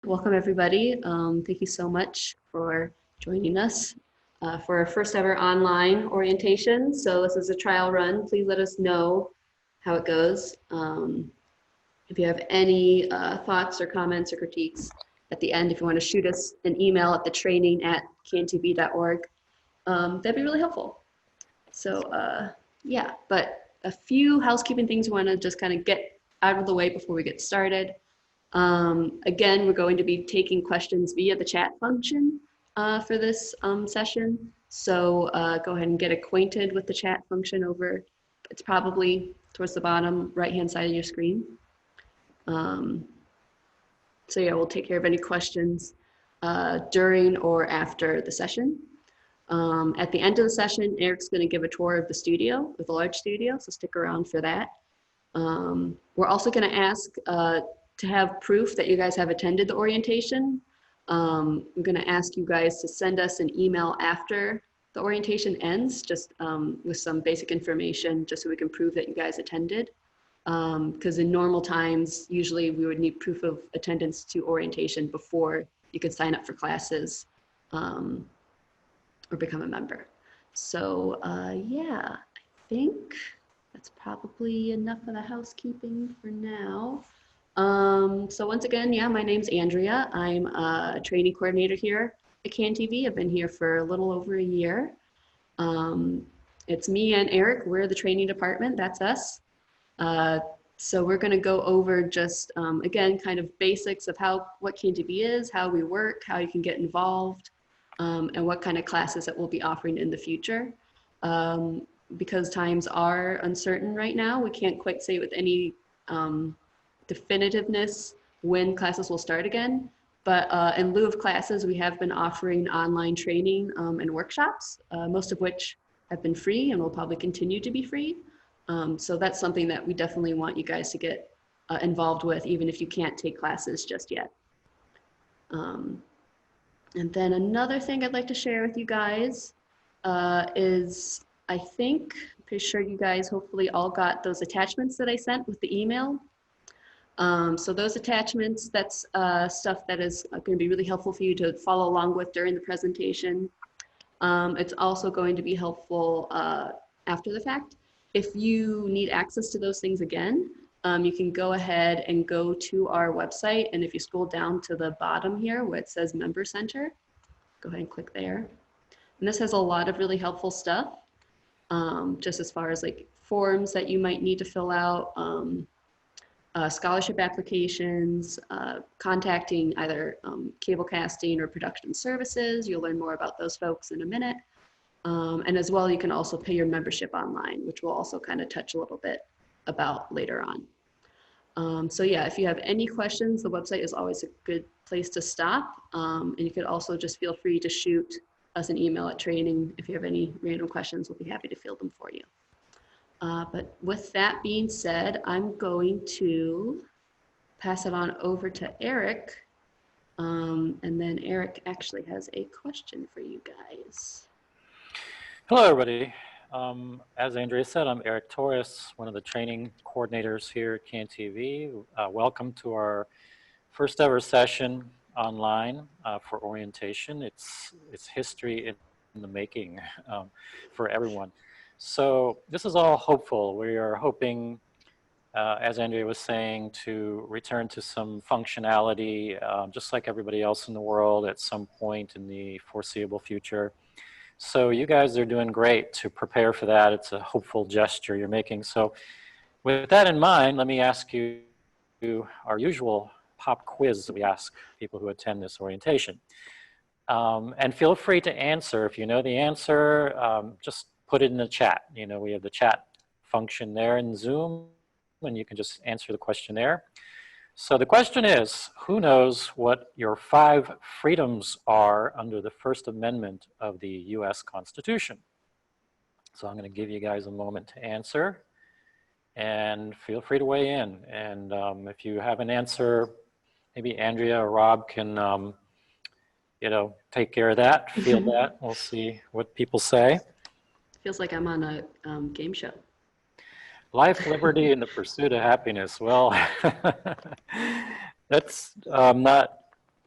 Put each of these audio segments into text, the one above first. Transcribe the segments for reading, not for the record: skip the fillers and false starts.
Welcome everybody. Thank you so much for joining us for our first ever online orientation. So this is a trial run. Please let us know how it goes. If you have any thoughts or comments or critiques at the end, if you want to shoot us an email at thetraining@cantv.org, that'd be really helpful. So yeah, but a few housekeeping things we want to just kind of get out of the way before we get started. Again, we're going to be taking questions via the chat function for this session. So go ahead and get acquainted with the chat function over. It's probably towards the bottom right-hand side of your screen. So yeah, we'll take care of any questions during or after the session. At the end of the session, Eric's going to give a tour of the studio, the large studio, so stick around for that. We're also going to ask to have proof that you guys have attended the orientation. I'm going to ask you guys to send us an email after the orientation ends, just with some basic information, just so we can prove that you guys attended. Because in normal times, usually we would need proof of attendance to orientation before you could sign up for classes or become a member. So yeah, I think that's probably enough of the housekeeping for now. So once again, yeah, my name's Andrea. I'm a training coordinator here at CanTV. I've been here for a little over a year. It's me and Eric. We're the training department. That's us. So we're going to go over just, again, kind of basics of what CanTV is, how we work, how you can get involved, and what kind of classes that we'll be offering in the future. Because times are uncertain right now, we can't quite say with any definitiveness when classes will start again. But in lieu of classes, we have been offering online training and workshops, most of which have been free and will probably continue to be free. So that's something that we definitely want you guys to get involved with, even if you can't take classes just yet. And then another thing I'd like to share with you guys is, I think, I'm pretty sure you guys hopefully all got those attachments that I sent with the email. So those attachments, that's stuff that is going to be really helpful for you to follow along with during the presentation. It's also going to be helpful after the fact. If you need access to those things again, you can go ahead and go to our website. And if you scroll down to the bottom here where it says Member Center, go ahead and click there. And this has a lot of really helpful stuff, just as far as like forms that you might need to fill out, scholarship applications, contacting either cable casting or production services. You'll learn more about those folks in a minute. And as well, you can also pay your membership online, which we'll also kind of touch a little bit about later on. So yeah, if you have any questions, the website is always a good place to stop. And you could also just feel free to shoot us an email at training. If you have any random questions, we'll be happy to field them for you. But with that being said, I'm going to pass it on over to Eric. And then Eric actually has a question for you guys. Hello, everybody. As Andrea said, I'm Eric Torres, one of the training coordinators here at CanTV. Welcome to our first ever session online for orientation. It's history in the making for everyone. So this is all hopeful. We are hoping, as Andrea was saying, to return to some functionality, just like everybody else in the world at some point in the foreseeable future. So you guys are doing great to prepare for that. It's a hopeful gesture you're making. So with that in mind, let me ask you our usual pop quiz that we ask people who attend this orientation. And feel free to answer. If you know the answer, just put it in the chat. You know, we have the chat function there in Zoom, and you can just answer the question there. So the question is, who knows what your 5 freedoms are under the First Amendment of the US Constitution? So I'm going to give you guys a moment to answer, and feel free to weigh in. And if you have an answer, maybe Andrea or Rob can, you know, take care of that, field that. We'll see what people say. Feels like I'm on a game show. Life, liberty, and the pursuit of happiness. Well, that's not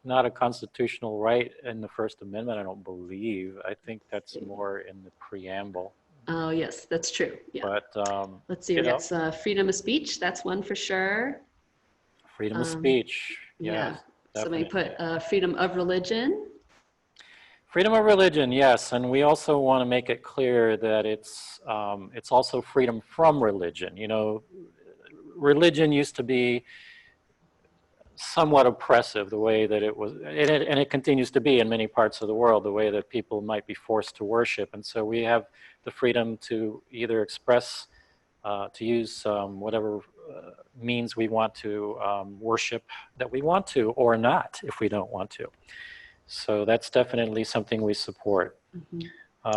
not a constitutional right in the First Amendment, I don't believe. I think that's more in the preamble. Oh, yes, that's true. Yeah. But, Let's see, you we know, got freedom of speech. That's one for sure. freedom of speech. Yeah. Yes, Somebody definitely. put freedom of religion. Freedom of religion, yes, and we also want to make it clear that it's also freedom from religion. You know, religion used to be somewhat oppressive, the way that it was, and it continues to be in many parts of the world, the way that people might be forced to worship. And so we have the freedom to either express, to use whatever means we want to worship that we want to, or not if we don't want to. So that's definitely something we support.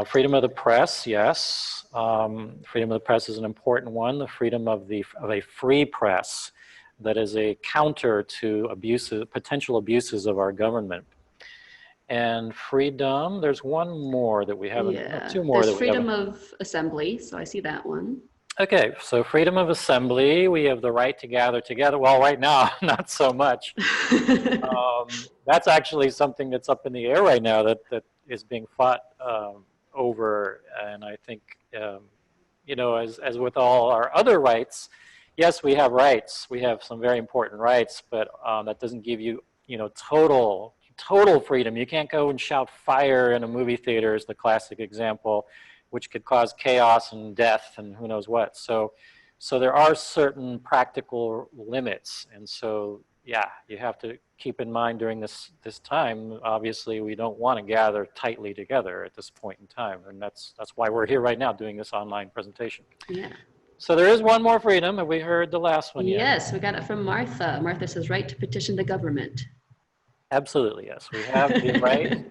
Freedom of the press, yes. Freedom of the press is an important one. The freedom of a free press that is a counter to abuses, potential abuses of our government. And freedom, there's one more that we haven't, Yeah. two more There's that we haven't. freedom of assembly. So I see that one. Okay, so freedom of assembly, we have the right to gather together. Well, right now, not so much. That's actually something that's up in the air right now that is being fought over. And I think, you know, as with all our other rights, yes, we have rights. We have some very important rights, but that doesn't give you, you know, total freedom. You can't go and shout fire in a movie theater is the classic example, which could cause chaos and death and who knows what. So there are certain practical limits. And so, yeah, you have to keep in mind during this time, obviously we don't want to gather tightly together at this point in time. And that's why we're here right now doing this online presentation. Yeah. So there is one more freedom. Have we heard the last one yet? Yes, we got it from Martha. Martha says, right to petition the government. Absolutely, yes. We have the right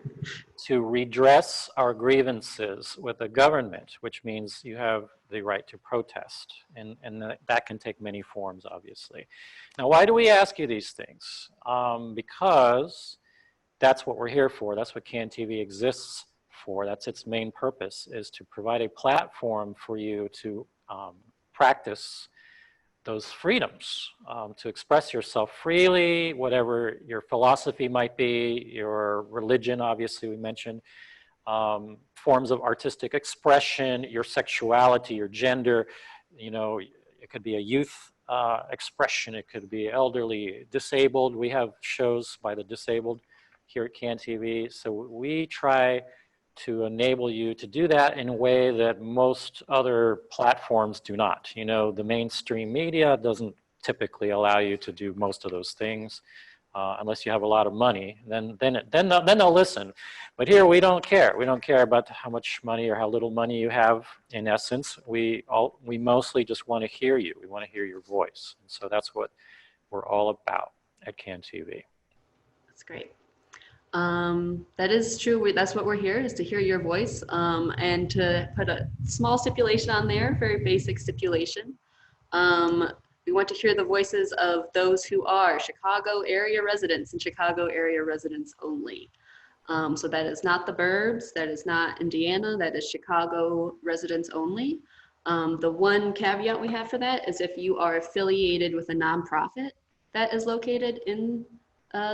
to redress our grievances with the government, which means you have the right to protest. And that can take many forms, obviously. Now, why do we ask you these things? Because that's what we're here for. That's what CAN-TV exists for. That's its main purpose, is to provide a platform for you to practice those freedoms, to express yourself freely, whatever your philosophy might be, your religion, obviously we mentioned, forms of artistic expression, your sexuality, your gender, you know, it could be a youth expression, it could be elderly, disabled. We have shows by the disabled here at CAN-TV, so we try to enable you to do that in a way that most other platforms do not. You know, the mainstream media doesn't typically allow you to do most of those things unless you have a lot of money. Then they'll listen. But here we don't care. We don't care about how much money or how little money you have. In essence, we mostly just want to hear you. We want to hear your voice. And so that's what we're all about at CAN-TV. That's great. That is true. That's what we're here, is to hear your voice, and to put a small stipulation on there, very basic stipulation. We want to hear the voices of those who are Chicago area residents and Chicago area residents only. So that is not the burbs, that is not Indiana, that is Chicago residents only. The one caveat we have for that is if you are affiliated with a nonprofit that is located in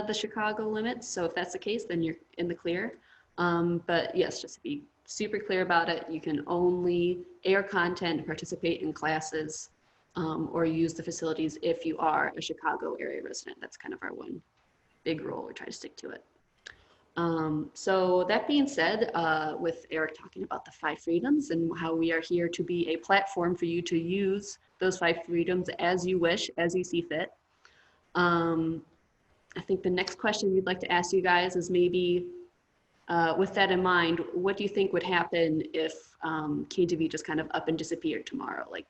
the Chicago limits. So if that's the case, then you're in the clear. But yes, just to be super clear about it, you can only air content, participate in classes, or use the facilities if you are a Chicago area resident. That's kind of our one big rule. We try to stick to it. So that being said, with Eric talking about the 5 freedoms and how we are here to be a platform for you to use those 5 freedoms as you wish, as you see fit. I think the next question we'd like to ask you guys is maybe, with that in mind, what do you think would happen if CAN-TV just kind of up and disappeared tomorrow? Like,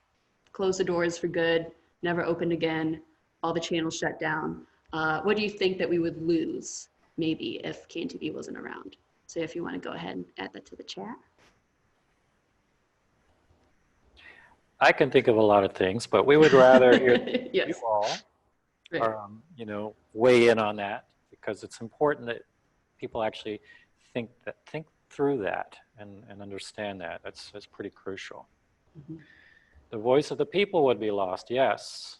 close the doors for good, never opened again, all the channels shut down. What do you think that we would lose, maybe, if CAN-TV wasn't around? So if you want to go ahead and add that to the chat. I can think of a lot of things, but we would rather hear yes. you all. Right. You know, weigh in on that, because it's important that people actually think through that and understand that. That's pretty crucial. Mm-hmm. The voice of the people would be lost, yes.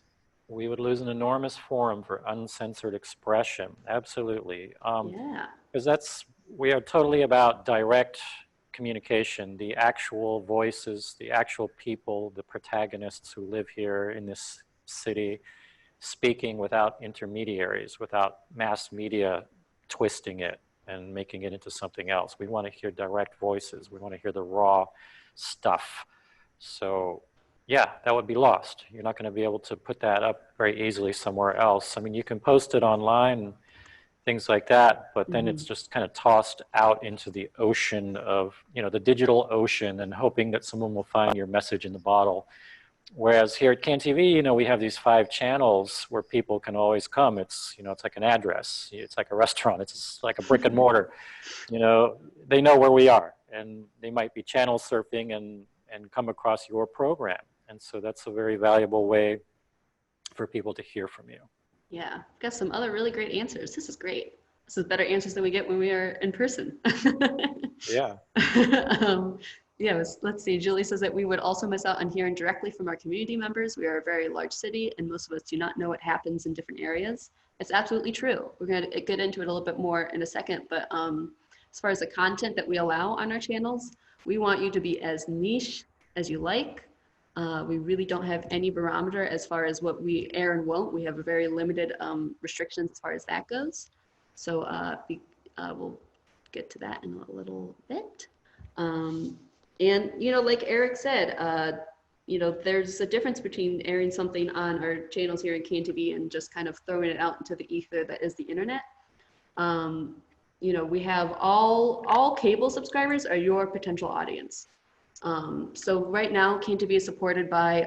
we would lose an enormous forum for uncensored expression. Absolutely. Yeah. Because we are totally about direct communication, the actual voices, the actual people, the protagonists who live here in this city, speaking without intermediaries, without mass media twisting it and making it into something else. We want to hear direct voices. We want to hear the raw stuff. So yeah, that would be lost. You're not going to be able to put that up very easily somewhere else. I mean, you can post it online, things like that, but then it's just kind of tossed out into the ocean of, the digital ocean, and hoping that someone will find your message in the bottle. Whereas here at CanTV, we have these 5 channels where people can always come. It's, it's like an address. It's like a restaurant. It's like a brick and mortar. They know where we are, and they might be channel surfing and come across your program. And so that's a very valuable way for people to hear from you. Yeah, got some other really great answers. This is great. This is better answers than we get when we are in person. Yeah. Yeah, let's see. Julie says that we would also miss out on hearing directly from our community members. We are a very large city, and most of us do not know what happens in different areas. It's absolutely true. We're going to get into it a little bit more in a second, but as far as the content that we allow on our channels, we want you to be as niche as you like. We really don't have any barometer as far as what we air and won't. We have a very limited restrictions as far as that goes. So we'll get to that in a little bit. And, like Eric said, there's a difference between airing something on our channels here in CanTV and just kind of throwing it out into the ether that is the internet. We have all cable subscribers are your potential audience. So right now, CanTV is supported by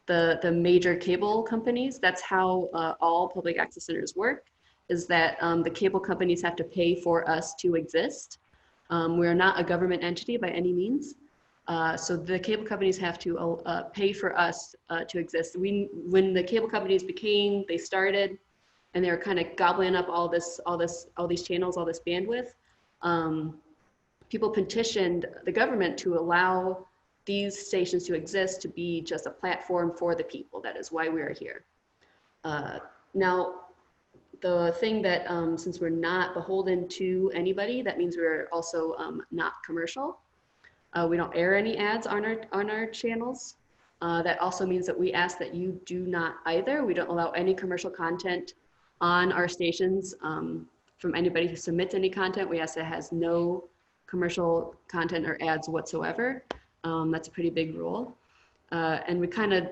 the major cable companies. That's how all public access centers work, is that the cable companies have to pay for us to exist. We are not a government entity by any means. So the cable companies have to pay for us to exist. When the cable companies they started, and they were kind of gobbling up all these channels, all this bandwidth. People petitioned the government to allow these stations to exist, to be just a platform for the people. That is why we are here. Now, the thing that, since we're not beholden to anybody, that means we're also not commercial. We don't air any ads on our channels. That also means that we ask that you do not either. We don't allow any commercial content on our stations from anybody who submits any content. We ask that it has no commercial content or ads whatsoever. That's a pretty big rule. And we kind of,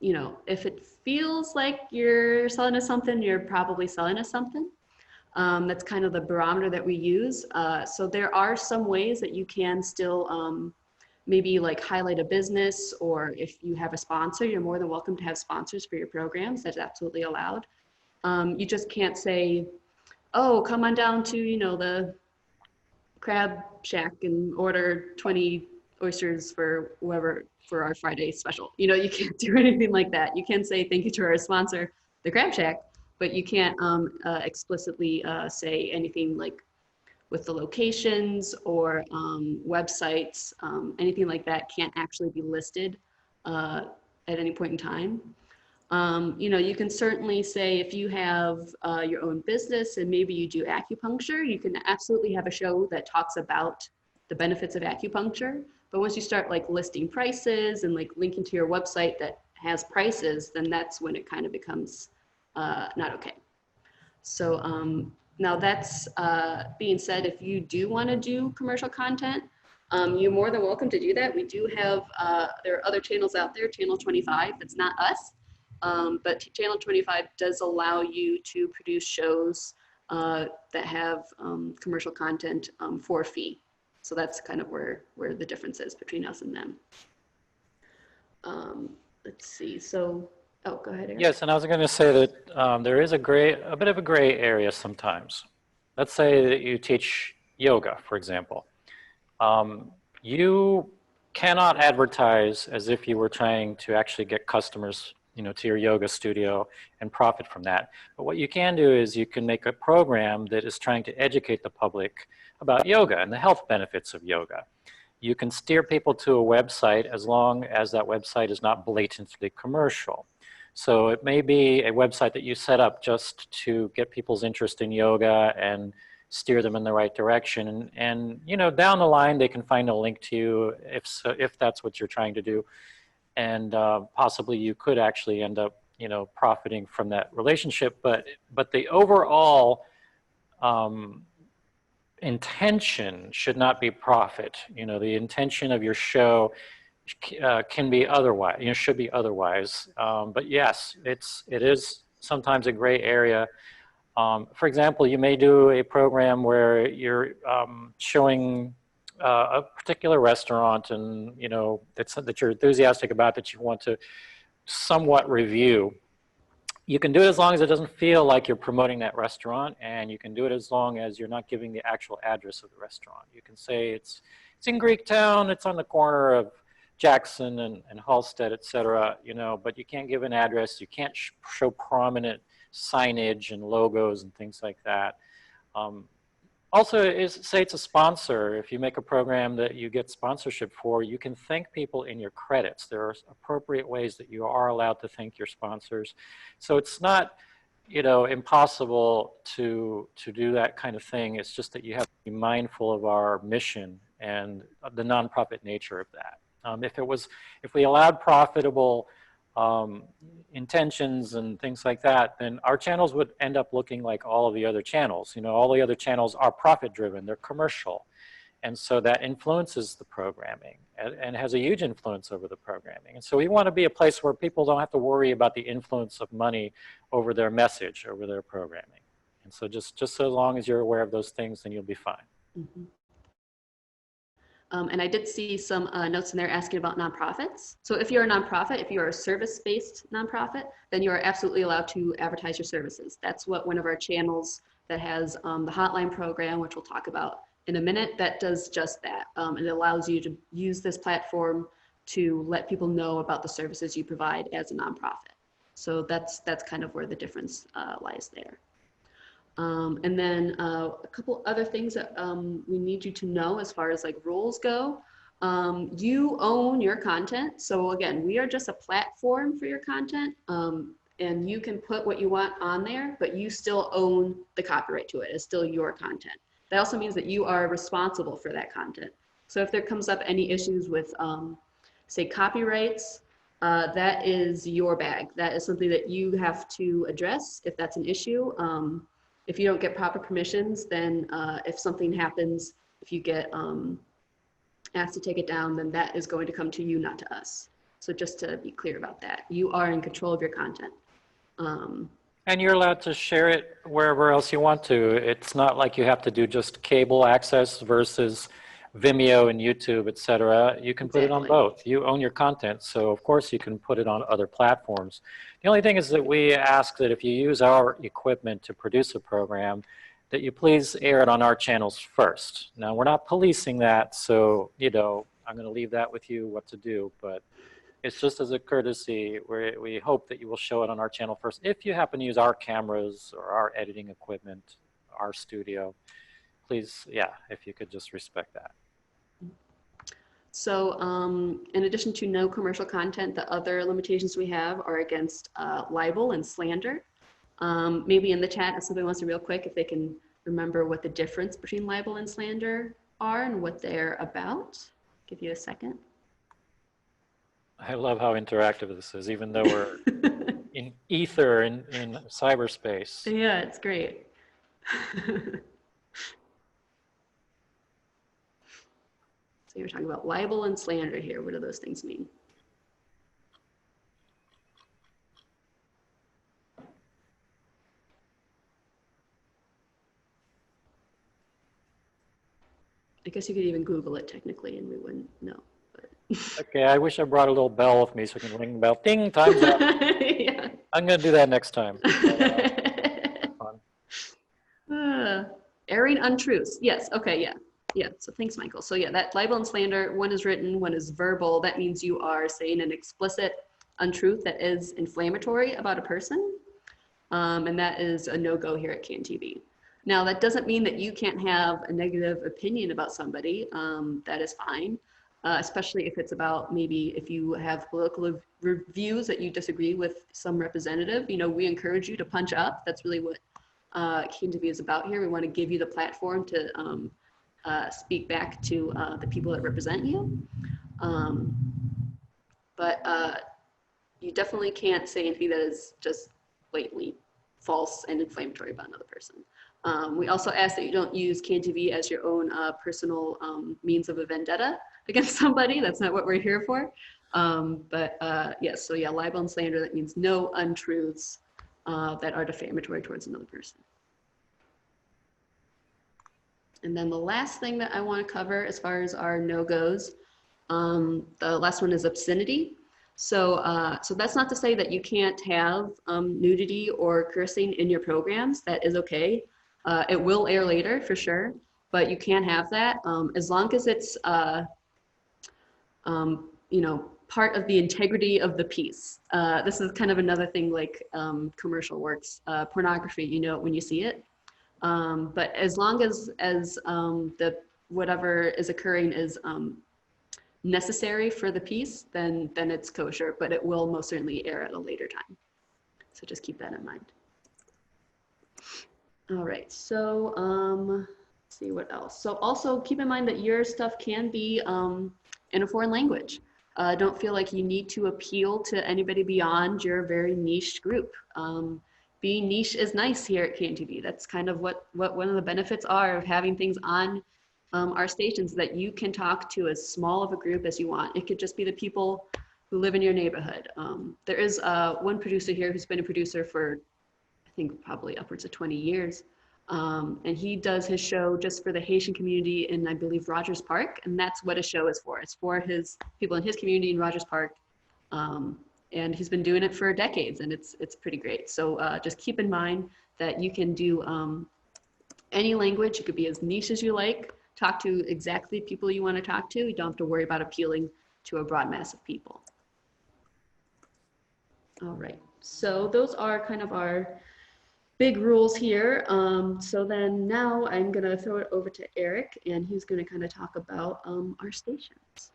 if it feels like you're selling us something, you're probably selling us something. That's kind of the barometer that we use. So there are some ways that you can still maybe like highlight a business, or if you have a sponsor, you're more than welcome to have sponsors for your programs. That's absolutely allowed. You just can't say, oh, come on down to, the Crab Shack and order 20 oysters for whoever for our Friday special. You can't do anything like that. You can say thank you to our sponsor, the Crab Shack, but you can't explicitly say anything like with the locations or websites, anything like that can't actually be listed at any point in time. You can certainly say if you have your own business and maybe you do acupuncture, you can absolutely have a show that talks about the benefits of acupuncture. But once you start like listing prices and like linking to your website that has prices, then that's when it kind of becomes not okay. So now that's being said, if you do want to do commercial content, you're more than welcome to do that. We do have, there are other channels out there, Channel 25, that's not us. But Channel 25 does allow you to produce shows that have commercial content for a fee. So that's kind of where the difference is between us and them. Let's see. So, oh, go ahead, Eric. Yes, and I was going to say that there is a bit of a gray area sometimes. Let's say that you teach yoga, for example. You cannot advertise as if you were trying to actually get customers to your yoga studio and profit from that. But what you can do is you can make a program that is trying to educate the public about yoga and the health benefits of yoga. You can steer people to a website as long as that website is not blatantly commercial. So it may be a website that you set up just to get people's interest in yoga and steer them in the right direction. And you know, down the line, they can find a link to you if that's what you're trying to do. And possibly you could actually end up, you know, profiting from that relationship. But the overall intention should not be profit. You know, the intention of your show can be otherwise, you know, should be otherwise. But yes, it is sometimes a gray area. For example, you may do a program where you're showing a particular restaurant, and you know that you're enthusiastic about, that you want to somewhat review. You can do it as long as it doesn't feel like you're promoting that restaurant, and you can do it as long as you're not giving the actual address of the restaurant. You can say it's in Greektown, it's on the corner of Jackson and Halstead, et cetera, you know, but you can't give an address. You can't show prominent signage and logos and things like that. Also, say it's a sponsor. If you make a program that you get sponsorship for, you can thank people in your credits. There are appropriate ways that you are allowed to thank your sponsors. So it's not, you know, impossible to do that kind of thing. It's just that you have to be mindful of our mission and the nonprofit nature of that. If we allowed profitable intentions and things like that, then our channels would end up looking like all of the other channels. You know, all the other channels are profit driven, they're commercial. And so that influences the programming and has a huge influence over the programming. And so we want to be a place where people don't have to worry about the influence of money over their message, over their programming. And so just so long as you're aware of those things, then you'll be fine. Mm-hmm. And I did see some notes in there asking about nonprofits. So if you're a nonprofit, if you're a service-based nonprofit, then you are absolutely allowed to advertise your services. That's what one of our channels that has the hotline program, which we'll talk about in a minute, that does just that. It allows you to use this platform to let people know about the services you provide as a nonprofit. So that's kind of where the difference lies there. And then a couple other things that we need you to know as far as like rules go. You own your content. So again, we are just a platform for your content, and you can put what you want on there, but you still own the copyright to it. It's still your content. That also means that you are responsible for that content. So if there comes up any issues with, say, copyrights, that is your bag. That is something that you have to address if that's an issue. If you don't get proper permissions, then if something happens, if you get asked to take it down, then that is going to come to you, not to us. So just to be clear about that, you are in control of your content. And you're allowed to share it wherever else you want to. It's not like you have to do just cable access versus Vimeo and YouTube, et cetera. You can put it on both. You own your content, so of course you can put it on other platforms. The only thing is that we ask that if you use our equipment to produce a program, that you please air it on our channels first. Now, we're not policing that, so, you know, I'm going to leave that with you what to do, but it's just as a courtesy, we hope that you will show it on our channel first. If you happen to use our cameras or our editing equipment, our studio, please, yeah, if you could just respect that. So in addition to no commercial content, the other limitations we have are against libel and slander. Maybe in the chat, if somebody wants to real quick, if they can remember what the difference between libel and slander are and what they're about. Give you a second. I love how interactive this is, even though we're in ether in cyberspace. Yeah, it's great. So you're talking about libel and slander here. What do those things mean? I guess you could even Google it technically and we wouldn't know. But. Okay, I wish I brought a little bell with me so I can ring the bell. Ding, time's up. Yeah. I'm going to do that next time. Airing untruths. Yes. Okay. Yeah. Yeah. So thanks, Michael. So yeah, that libel and slander, one is written, one is verbal. That means you are saying an explicit untruth that is inflammatory about a person. And that is a no-go here at CAN-TV. Now, that doesn't mean that you can't have a negative opinion about somebody. That is fine. especially if it's about maybe if you have political reviews that you disagree with some representative. You know, we encourage you to punch up. That's really what KNTV is about here. We want to give you the platform to speak back to the people that represent you. But you definitely can't say anything that is just blatantly false and inflammatory about another person. We also ask that you don't use KNTV as your own personal means of a vendetta against somebody. That's not what we're here for. Yes, so yeah, libel and slander, that means no untruths that are defamatory towards another person. And then the last thing that I want to cover as far as our no-goes, the last one is obscenity. So, so that's not to say that you can't have nudity or cursing in your programs. That is okay. It will air later for sure, but you can have that as long as it's, you know, part of the integrity of the piece. This is kind of another thing like commercial works, pornography, you know, when you see it. But as long as the whatever is occurring is necessary for the piece, then it's kosher, but it will most certainly air at a later time. So just keep that in mind. All right, so let's see what else. So also keep in mind that your stuff can be in a foreign language. Don't feel like you need to appeal to anybody beyond your very niche group. Being niche is nice here at KNTV. That's kind of what one of the benefits are of having things on our stations, that you can talk to as small of a group as you want. It could just be the people who live in your neighborhood. There is one producer here who's been a producer for, I think, probably upwards of 20 years. And he does his show just for the Haitian community in, I believe, Rogers Park. And that's what his show is for. It's for his people in his community in Rogers Park. And he's been doing it for decades, and it's pretty great. So just keep in mind that you can do any language. It could be as niche as you like. Talk to exactly people you want to talk to. You don't have to worry about appealing to a broad mass of people. All right, so those are kind of our big rules here. So then now I'm gonna throw it over to Eric, and he's gonna kind of talk about our stations.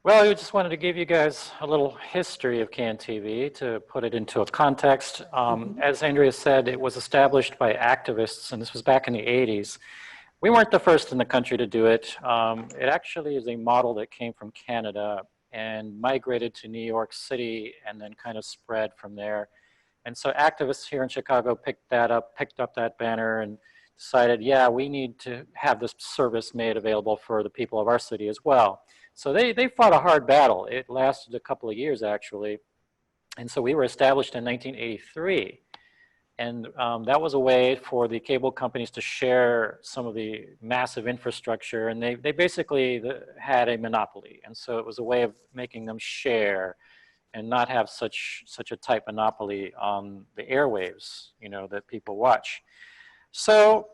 Well, I just wanted to give you guys a little history of KNTV to put it into a context. As Andrea said, it was established by activists, and this was back in the 80s. We weren't the first in the country to do it. It actually is a model that came from Canada and migrated to New York City and then kind of spread from there. And so activists here in Chicago picked up that banner and decided, yeah, we need to have this service made available for the people of our city as well. So they fought a hard battle. It lasted a couple of years, actually. And so we were established in 1983. And that was a way for the cable companies to share some of the massive infrastructure. And they basically had a monopoly. And so it was a way of making them share and not have such a tight monopoly on the airwaves, you know, that people watch. So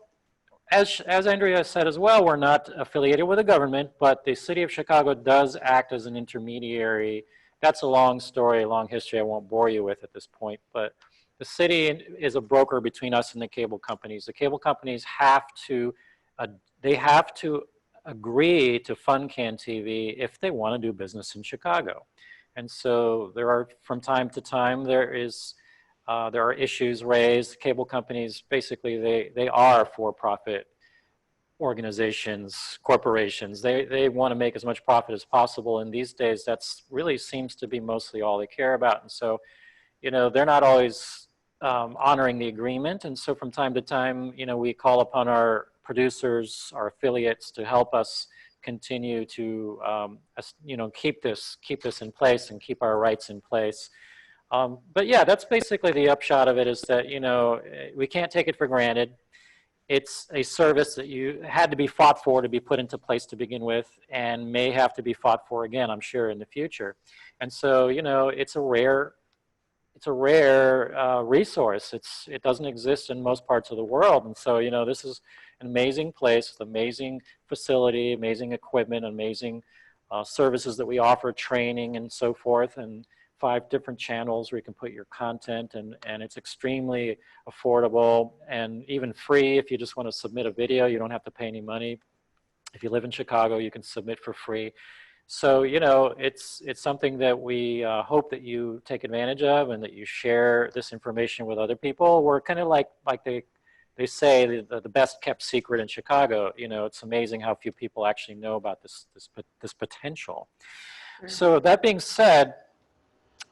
as Andrea said as well, we're not affiliated with the government, but the city of Chicago does act as an intermediary. That's a long story, a long history I won't bore you with at this point, but the city is a broker between us and the cable companies. The cable companies have to, agree to fund KNTV if they want to do business in Chicago. And so there are, from time to time, there are issues raised. Cable companies, basically, they are for-profit organizations, corporations. They want to make as much profit as possible. And these days, that's really seems to be mostly all they care about. And so, you know, they're not always honoring the agreement. And so from time to time, you know, we call upon our producers, our affiliates to help us continue to, you know, keep this in place and keep our rights in place. But yeah, that's basically the upshot of it, is that, you know, we can't take it for granted. It's a service that you had to be fought for to be put into place to begin with, and may have to be fought for again, I'm sure, in the future. And so, you know, it's a rare resource. It doesn't exist in most parts of the world. And so, you know, this is an amazing place with amazing facility, amazing equipment, amazing services that we offer, training and so forth, and 5 different channels where you can put your content, and it's extremely affordable and even free. If you just want to submit a video, you don't have to pay any money. If you live in Chicago, you can submit for free. So, you know, it's something that we hope that you take advantage of and that you share this information with other people. We're kind of like they say the best kept secret in Chicago. You know, it's amazing how few people actually know about this potential. Sure. So that being said,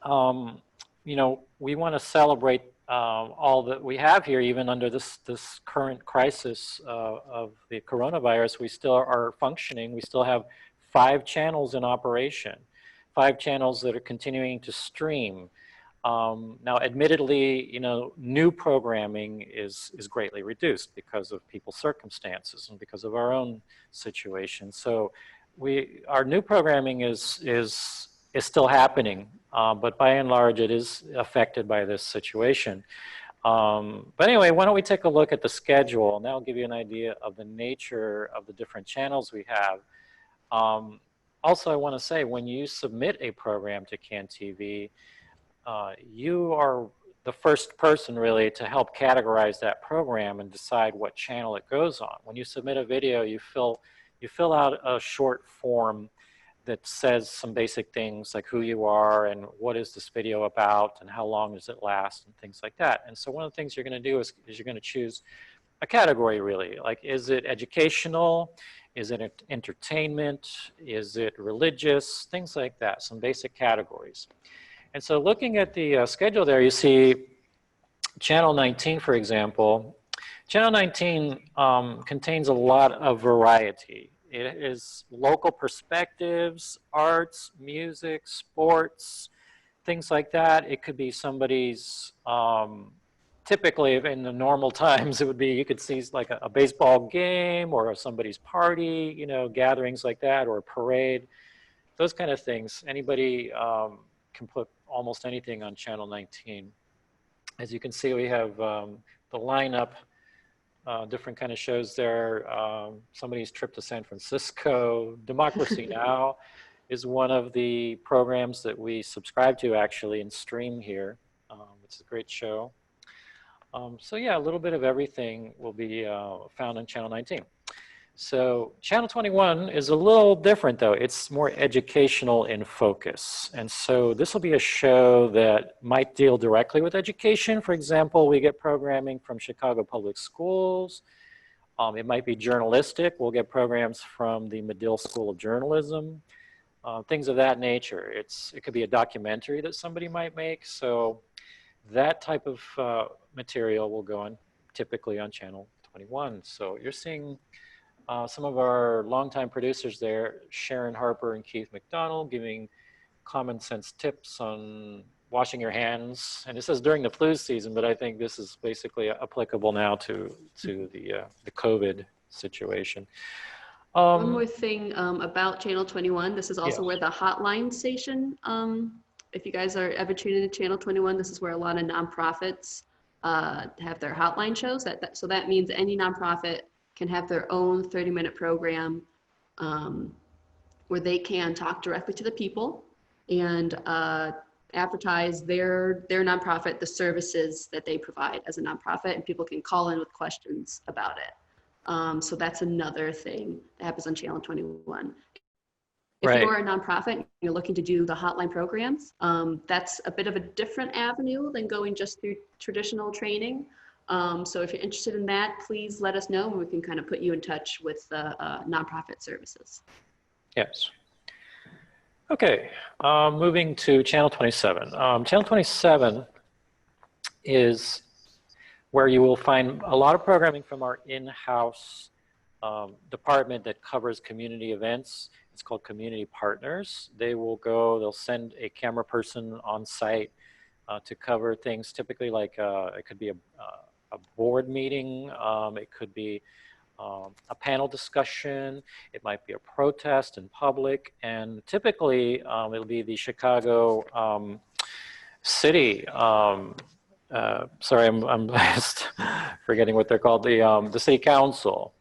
you know, we want to celebrate all that we have here, even under this current crisis of the coronavirus. We still are functioning. We still have 5 channels in operation, 5 channels that are continuing to stream. Now, admittedly, you know, new programming is greatly reduced because of people's circumstances and because of our own situation. So, our new programming is still happening, but by and large, it is affected by this situation. But anyway, why don't we take a look at the schedule, and that'll give you an idea of the nature of the different channels we have. Also, I want to say, when you submit a program to CAN-TV, you are the first person really to help categorize that program and decide what channel it goes on. When you submit a video, you fill out a short form that says some basic things like who you are and what is this video about and how long does it last and things like that. And so one of the things you're going to do is you're going to choose a category, really. Like, is it educational? Is it entertainment? Is it religious? Things like that, some basic categories. And so looking at the schedule there, you see Channel 19, for example. Channel 19 contains a lot of variety. It is local perspectives, arts, music, sports, things like that. It could be somebody's, typically in the normal times, it would be, you could see like a baseball game or somebody's party, you know, gatherings like that, or a parade, those kind of things. Anybody can put almost anything on Channel 19. As you can see, we have the lineup, different kind of shows there. Somebody's trip to San Francisco. Democracy Now! Is one of the programs that we subscribe to actually and stream here. It's a great show. So yeah, a little bit of everything will be found on Channel 19. So Channel 21 is a little different though. It's more educational in focus. And so this will be a show that might deal directly with education. For example, we get programming from Chicago Public Schools. It might be journalistic. We'll get programs from the Medill School of Journalism, things of that nature. It could be a documentary that somebody might make. So that type of material will go on typically on Channel 21. So you're seeing some of our longtime producers there, Sharon Harper and Keith McDonald, giving common sense tips on washing your hands. And it says during the flu season, but I think this is basically applicable now to the COVID situation. One more thing about Channel 21. This is also yes. where the hotline station, if you guys are ever tuned into Channel 21, this is where a lot of nonprofits have their hotline shows. So that means any nonprofit can have their own 30-minute program where they can talk directly to the people and advertise their nonprofit, the services that they provide as a nonprofit, and people can call in with questions about it. So that's another thing that happens on Channel 21. If Right. you're a nonprofit and you're looking to do the hotline programs, that's a bit of a different avenue than going just through traditional training. So if you're interested in that, please let us know and we can kind of put you in touch with the nonprofit services. Yes. Okay, moving to Channel 27. Channel 27 is where you will find a lot of programming from our in-house department that covers community events. It's called Community Partners. They'll send a camera person on site to cover things typically like it could be a board meeting, it could be a panel discussion, it might be a protest in public, and typically it'll be the Chicago city, sorry, I'm just forgetting what they're called, the city council.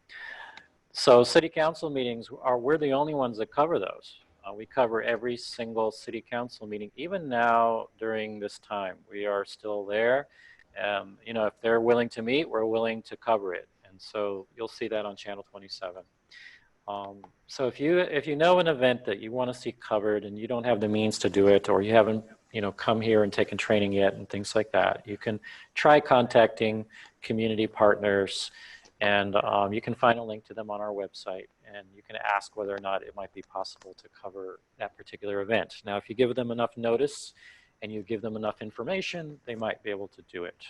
So city council meetings we're the only ones that cover those. We cover every single city council meeting, even now during this time. We are still there. You know, if they're willing to meet, we're willing to cover it. And so you'll see that on Channel 27. So if you know an event that you want to see covered and you don't have the means to do it, or you haven't come here and taken training yet and things like that, you can try contacting community partners, and you can find a link to them on our website, and you can ask whether or not it might be possible to cover that particular event. Now, if you give them enough notice and you give them enough information, they might be able to do it.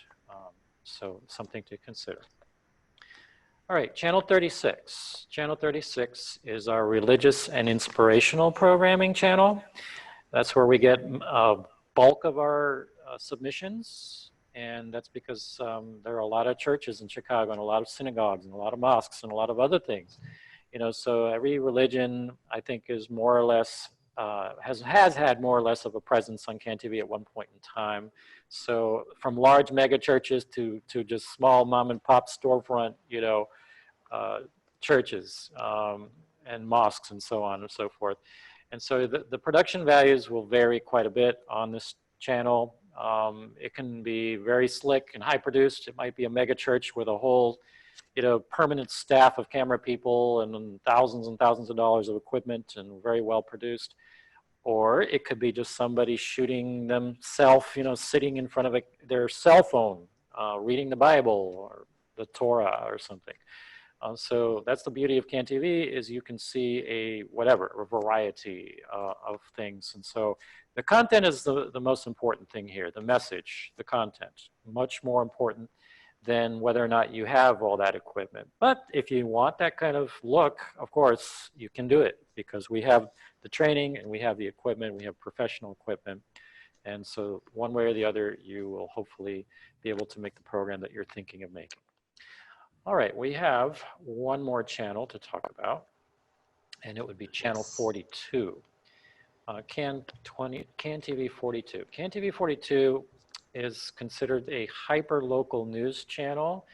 So something to consider. All right, Channel 36. Channel 36 is our religious and inspirational programming channel. That's where we get a bulk of our submissions, and that's because there are a lot of churches in Chicago and a lot of synagogues and a lot of mosques and a lot of other things. So every religion, I think, is more or less, has had more or less of a presence on CAN-TV at one point in time. So from large mega churches to just small mom and pop storefront, churches and mosques and so on and so forth. And so the production values will vary quite a bit on this channel. It can be very slick and high produced. It might be a mega church with a whole, permanent staff of camera people and thousands of dollars of equipment and very well produced. Or it could be just somebody shooting themselves, sitting in front of their cell phone, reading the Bible or the Torah or something. So that's the beauty of CAN-TV, is you can see a variety of things. And so the content is the most important thing here, the message, the content, much more important than whether or not you have all that equipment. But if you want that kind of look, of course, you can do it, because we have the training and we have the equipment, we have professional equipment. And so one way or the other, you will hopefully be able to make the program that you're thinking of making. All right, we have one more channel to talk about, and it would be channel 42, CAN-TV 42. CAN-TV 42 is considered a hyper-local news channel.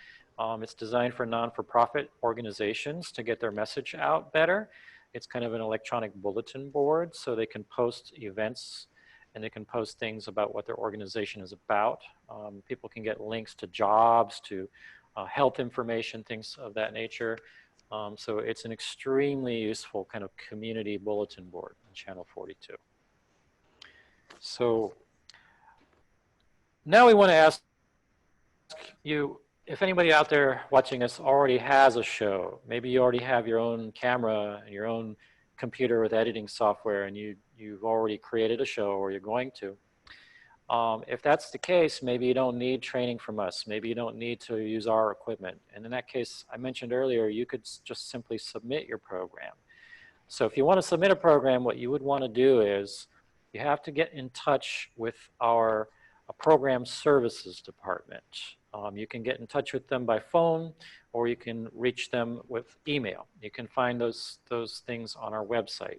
It's designed for non-for-profit organizations to get their message out better. It's kind of an electronic bulletin board, so they can post events and they can post things about what their organization is about. People can get links to jobs, to health information, things of that nature. So it's an extremely useful kind of community bulletin board on channel 42. So now we want to ask you, if anybody out there watching us already has a show, maybe you already have your own camera and your own computer with editing software, and you've already created a show, or you're going to. If that's the case, maybe you don't need training from us. Maybe you don't need to use our equipment. And in that case, I mentioned earlier, you could just simply submit your program. So if you want to submit a program, what you would want to do is you have to get in touch with our program services department. You can get in touch with them by phone, or you can reach them with email. You can find those things on our website,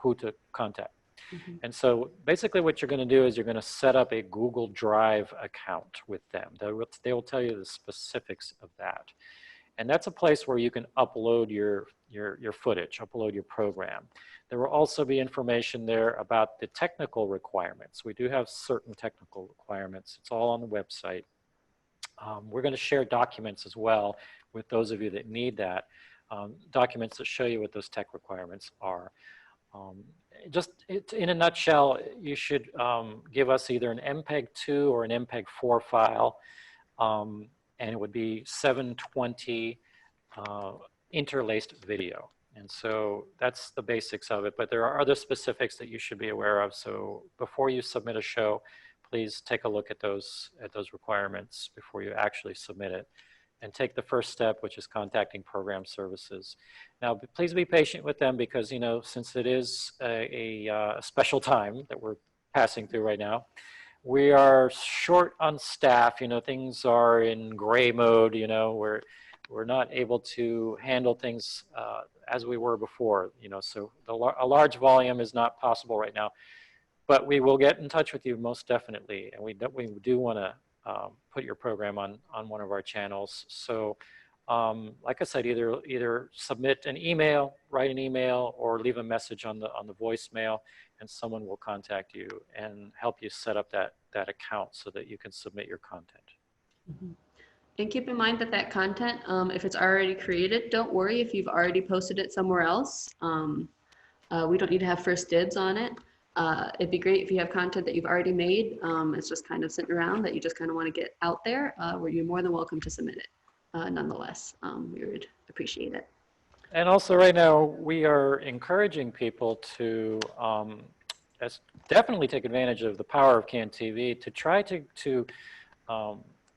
who to contact. Mm-hmm. And so basically what you're going to do is you're going to set up a Google Drive account with them. They will tell you the specifics of that. And that's a place where you can upload your footage, upload your program. There will also be information there about the technical requirements. We do have certain technical requirements. It's all on the website. We're going to share documents as well with those of you that need that, documents that show you what those tech requirements are. Just in a nutshell, you should give us either an MPEG-2 or an MPEG-4 file, and it would be 720 interlaced video. And so that's the basics of it, but there are other specifics that you should be aware of. So before you submit a show, please take a look at those requirements before you actually submit it. And take the first step, which is contacting program services. Now, please be patient with them, because, since it is a special time that we're passing through right now, we are short on staff. Things are in gray mode. We're not able to handle things as we were before. So a large volume is not possible right now. But we will get in touch with you most definitely, and we do want to put your program on one of our channels. So like I said, either submit an email, write an email, or leave a message on the voicemail, and someone will contact you and help you set up that account so that you can submit your content. Mm-hmm. And keep in mind that that content, if it's already created, don't worry if you've already posted it somewhere else. We don't need to have first dibs on it. It'd be great if you have content that you've already made. It's just kind of sitting around that you just kind of want to get out there, where you're more than welcome to submit it. Nonetheless, we would appreciate it. And also right now, we are encouraging people to definitely take advantage of the power of CAN-TV to try to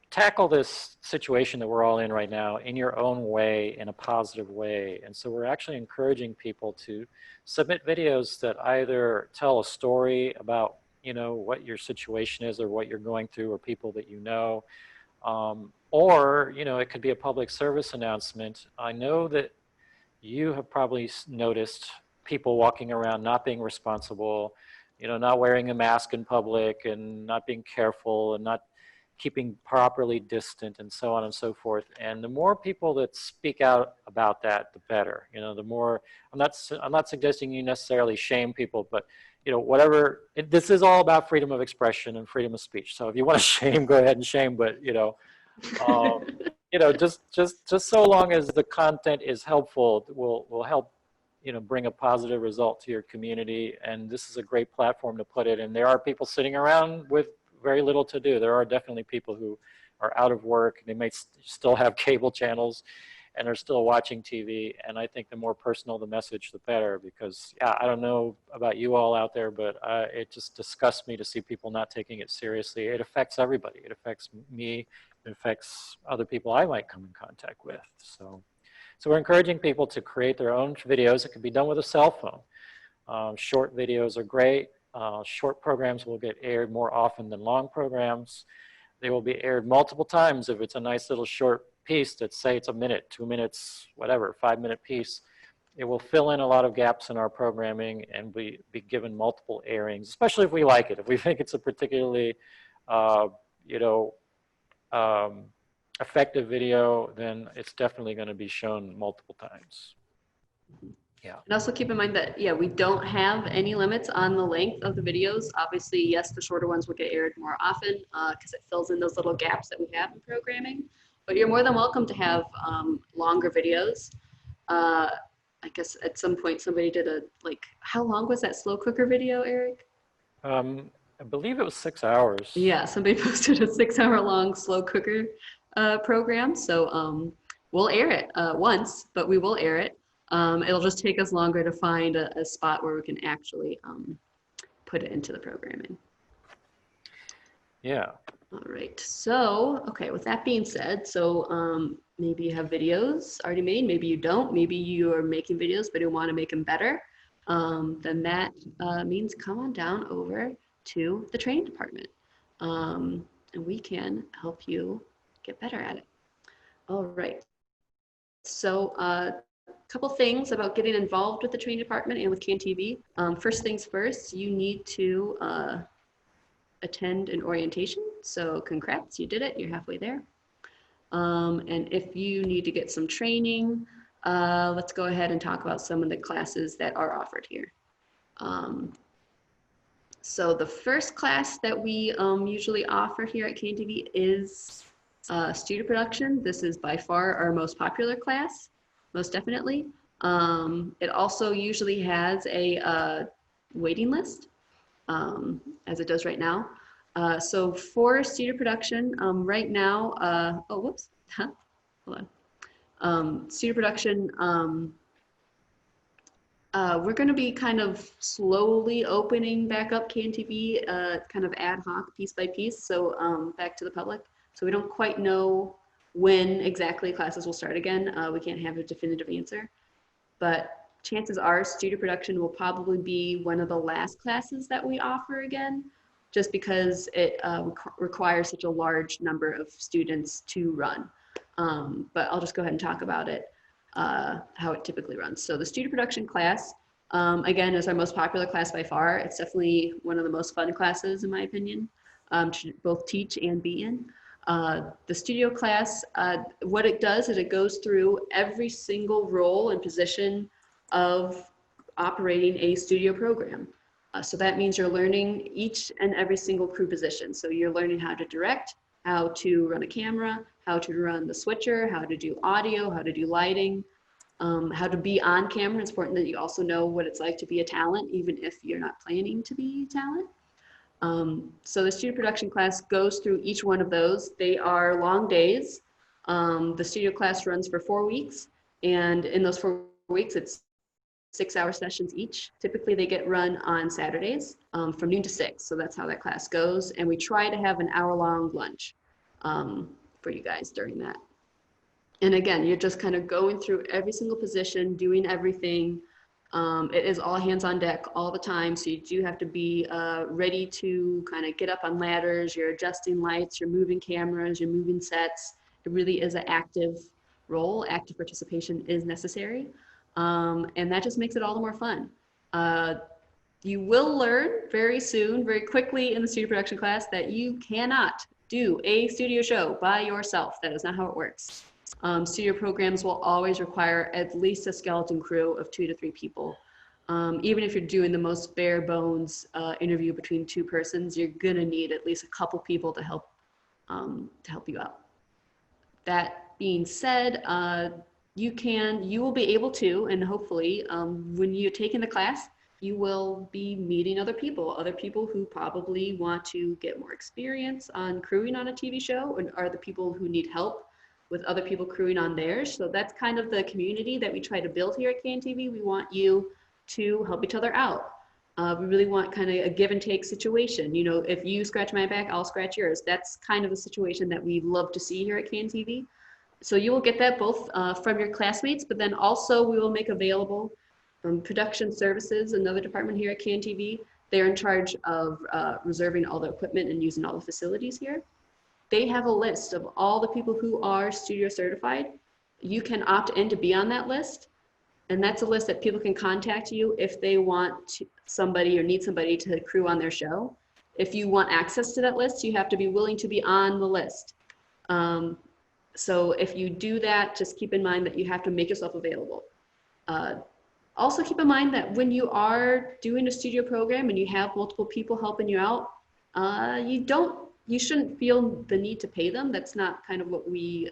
tackle this situation that we're all in right now in your own way, in a positive way. And so we're actually encouraging people to submit videos that either tell a story about, you know, what your situation is or what you're going through or people that you know, or, you know, it could be a public service announcement. I know that you have probably noticed people walking around not being responsible, you know, not wearing a mask in public and not being careful and not keeping properly distant and so on and so forth. And the more people that speak out about that, the better. You know, the more, I'm not suggesting you necessarily shame people, but you know, whatever, this is all about freedom of expression and freedom of speech. So if you want to shame, go ahead and shame, but you know, just so long as the content is helpful, will help, you know, bring a positive result to your community. And this is a great platform to put it. And there are people sitting around with very little to do. There are definitely people who are out of work. They may still have cable channels and are still watching TV. And I think the more personal the message, the better, because yeah, I don't know about you all out there, but it just disgusts me to see people not taking it seriously. It affects everybody. It affects me. It affects other people I might come in contact with. So we're encouraging people to create their own videos. It can be done with a cell phone. Short videos are great. Short programs will get aired more often than long programs. They will be aired multiple times if it's a nice little short piece that, say it's a minute, 2 minutes, whatever, 5-minute piece. It will fill in a lot of gaps in our programming and be given multiple airings, especially if we like it. If we think it's a particularly, you know, effective video, then it's definitely going to be shown multiple times. Yeah. And also keep in mind that, yeah, we don't have any limits on the length of the videos. Obviously, yes, the shorter ones will get aired more often because it fills in those little gaps that we have in programming. But you're more than welcome to have longer videos. I guess at some point somebody did how long was that slow cooker video, Eric? I believe it was 6 hours. Yeah, somebody posted a 6-hour long slow cooker program. So we'll air it once, but we will air it. It'll just take us longer to find a spot where we can actually put it into the programming. Yeah. All right. So, okay, with that being said, so maybe you have videos already made, maybe you don't, maybe you are making videos but you want to make them better. Then that means come on down over to the training department and we can help you get better at it. All right. So, couple things about getting involved with the training department and with CAN-TV. First things first, you need to attend an orientation. So congrats, you did it, you're halfway there. And if you need to get some training, let's go ahead and talk about some of the classes that are offered here. So the first class that we usually offer here at CAN-TV is studio production. This is by far our most popular class, most definitely. It also usually has a waiting list, as it does right now. So for studio production, right now, oh, whoops, hold on. Studio production, we're going to be kind of slowly opening back up CAN-TV, kind of ad hoc, piece by piece, so back to the public. So we don't quite know when exactly classes will start again. We can't have a definitive answer, but chances are studio production will probably be one of the last classes that we offer again, just because it requires such a large number of students to run. But I'll just go ahead and talk about it, how it typically runs. So the studio production class, again, is our most popular class by far. It's definitely one of the most fun classes, in my opinion, to both teach and be in. The studio class, what it does is it goes through every single role and position of operating a studio program. So that means you're learning each and every single crew position. So you're learning how to direct, how to run a camera, how to run the switcher, how to do audio, how to do lighting, how to be on camera. It's important that you also know what it's like to be a talent, even if you're not planning to be a talent. So the studio production class goes through each one of those. They are long days. The studio class runs for 4 weeks, and in those 4 weeks, it's 6-hour sessions each. Typically, they get run on Saturdays from noon to 6. So that's how that class goes. And we try to have an hour-long lunch for you guys during that. And again, you're just kind of going through every single position, doing everything. It is all hands on deck all the time. So you do have to be ready to kind of get up on ladders. You're adjusting lights, you're moving cameras, you're moving sets. It really is an active role. Active participation is necessary. And that just makes it all the more fun. You will learn very soon, very quickly in the studio production class that you cannot do a studio show by yourself. That is not how it works. Studio programs will always require at least a skeleton crew of 2 to 3 people. Even if you're doing the most bare bones interview between 2 persons, you're gonna need at least a couple people to help you out. That being said, you will be able to, and hopefully when you're taking the class, you will be meeting other people who probably want to get more experience on crewing on a TV show, and are the people who need help with other people crewing on theirs. So that's kind of the community that we try to build here at KNTV. We want you to help each other out. We really want kind of a give and take situation. You know, if you scratch my back, I'll scratch yours. That's kind of a situation that we love to see here at KNTV. So you will get that both from your classmates, but then also we will make available from production services, another department here at KNTV. They're in charge of reserving all the equipment and using all the facilities here. They have a list of all the people who are studio certified. You can opt in to be on that list. And that's a list that people can contact you if they want somebody or need somebody to crew on their show. If you want access to that list, you have to be willing to be on the list. So if you do that, just keep in mind that you have to make yourself available. Also keep in mind that when you are doing a studio program and you have multiple people helping you out, you shouldn't feel the need to pay them. That's not kind of what we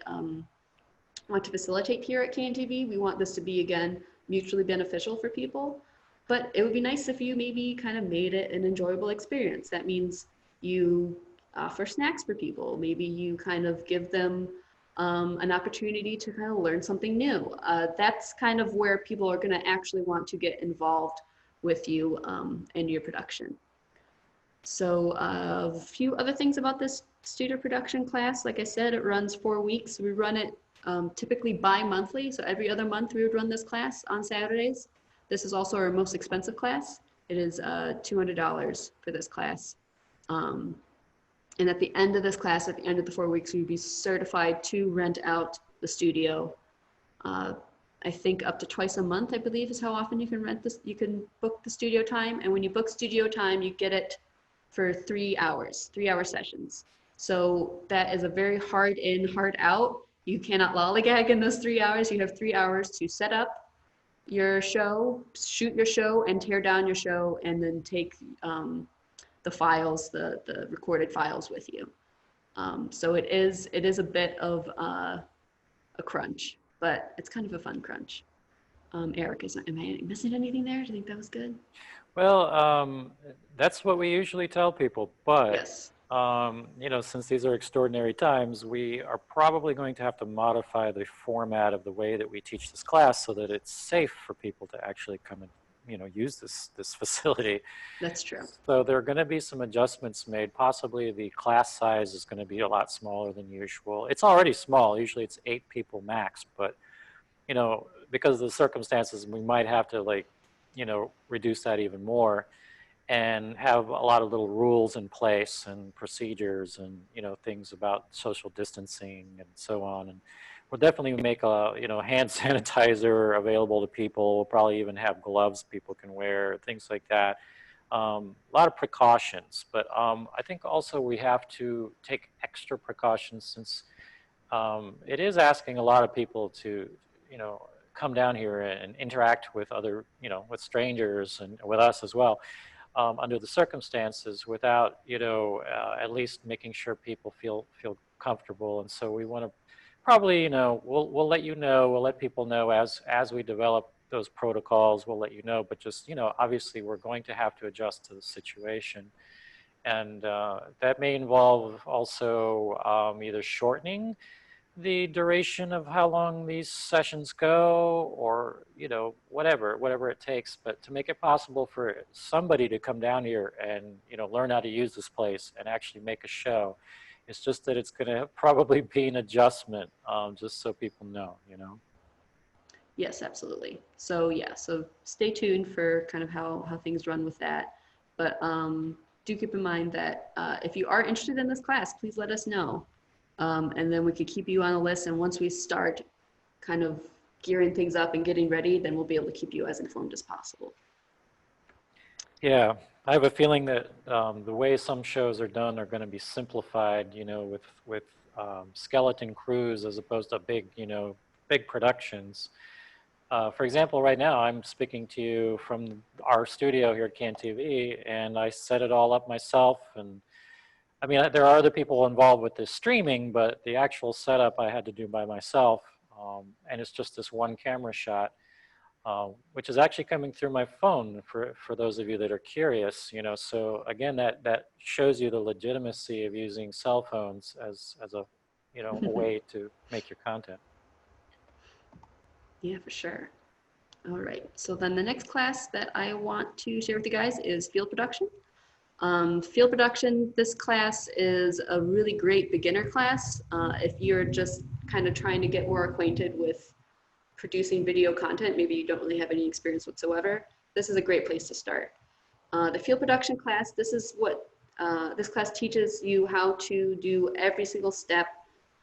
want to facilitate here at KNTV. We want this to be, again, mutually beneficial for people. But it would be nice if you maybe kind of made it an enjoyable experience. That means you offer snacks for people. Maybe you kind of give them an opportunity to kind of learn something new. That's kind of where people are going to actually want to get involved with you in your production. So a few other things about this studio production class. Like I said, it runs 4 weeks. We run it typically bi-monthly. So every other month we would run this class on Saturdays. This is also our most expensive class. It is $200 for this class. And at the end of this class, at the end of the 4 weeks, you'd be certified to rent out the studio. I think up to twice a month, I believe, is how often you can rent this. You can book the studio time. And when you book studio time, you get it for 3 hours, 3-hour sessions. So that is a very hard in, hard out. You cannot lollygag in those 3 hours. You have 3 hours to set up your show, shoot your show, and tear down your show, and then take the files, the recorded files with you. So it is a bit of a crunch, but it's kind of a fun crunch. Eric, am I missing anything there? Do you think that was good? Well, that's what we usually tell people, but Yes. you know, since these are extraordinary times, we are probably going to have to modify the format of the way that we teach this class so that it's safe for people to actually come and, you know, use this facility. That's true. So there are going to be some adjustments made. Possibly the class size is going to be a lot smaller than usual. It's already small. Usually it's 8 people max, but, you know, because of the circumstances, we might have to, like, you know, reduce that even more and have a lot of little rules in place and procedures and, you know, things about social distancing and so on. And we'll definitely make a, you know, hand sanitizer available to people. We'll probably even have gloves people can wear, things like that. A lot of precautions, but I think also we have to take extra precautions since it is asking a lot of people to, you know, come down here and interact with other, you know, with strangers and with us as well. Under the circumstances, without, you know, at least making sure people feel comfortable. And so we want to probably, you know, we'll let you know, we'll let people know as we develop those protocols, we'll let you know, but just, you know, obviously we're going to have to adjust to the situation. And that may involve also either shortening the duration of how long these sessions go, or, you know, whatever it takes, but to make it possible for somebody to come down here and, you know, learn how to use this place and actually make a show. It's just that it's going to probably be an adjustment, just so people know, you know. Yes, absolutely. So yeah, so stay tuned for kind of how things run with that. But do keep in mind that if you are interested in this class, please let us know. And then we could keep you on the list. And once we start kind of gearing things up and getting ready, then we'll be able to keep you as informed as possible. Yeah, I have a feeling that the way some shows are done are going to be simplified, you know, with skeleton crews as opposed to big, you know, big productions. For example, right now I'm speaking to you from our studio here at CanTV, and I set it all up myself. And I mean, there are other people involved with this streaming, but the actual setup I had to do by myself. And it's just this one camera shot, which is actually coming through my phone for those of you that are curious, you know. So again, that shows you the legitimacy of using cell phones as a, you know, a way to make your content. Yeah, for sure. All right, so then the next class that I want to share with you guys is field production. Field production, this class is a really great beginner class. If you're just kind of trying to get more acquainted with producing video content, maybe you don't really have any experience whatsoever, this is a great place to start. The field production class, this is what this class teaches you how to do every single step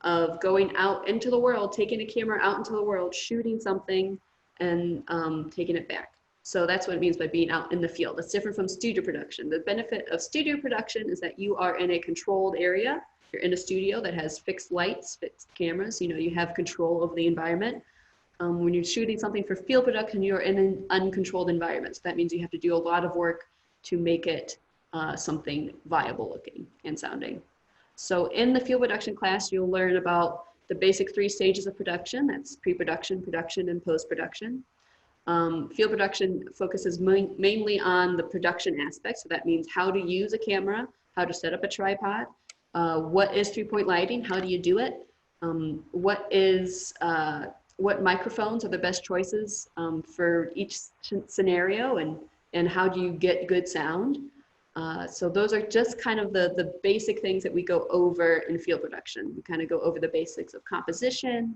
of going out into the world, taking a camera out into the world, shooting something, and taking it back. So that's what it means by being out in the field. It's different from studio production. The benefit of studio production is that you are in a controlled area. You're in a studio that has fixed lights, fixed cameras. You know, you have control over the environment. When you're shooting something for field production, you're in an uncontrolled environment. So that means you have to do a lot of work to make it something viable looking and sounding. So in the field production class, you'll learn about the basic 3 stages of production. That's pre-production, production, and post-production. Field production focuses mainly on the production aspect. So that means how to use a camera, how to set up a tripod, what is 3-point lighting, how do you do it, what microphones are the best choices for each scenario, and how do you get good sound. So those are just kind of the basic things that we go over in field production. We kind of go over the basics of composition,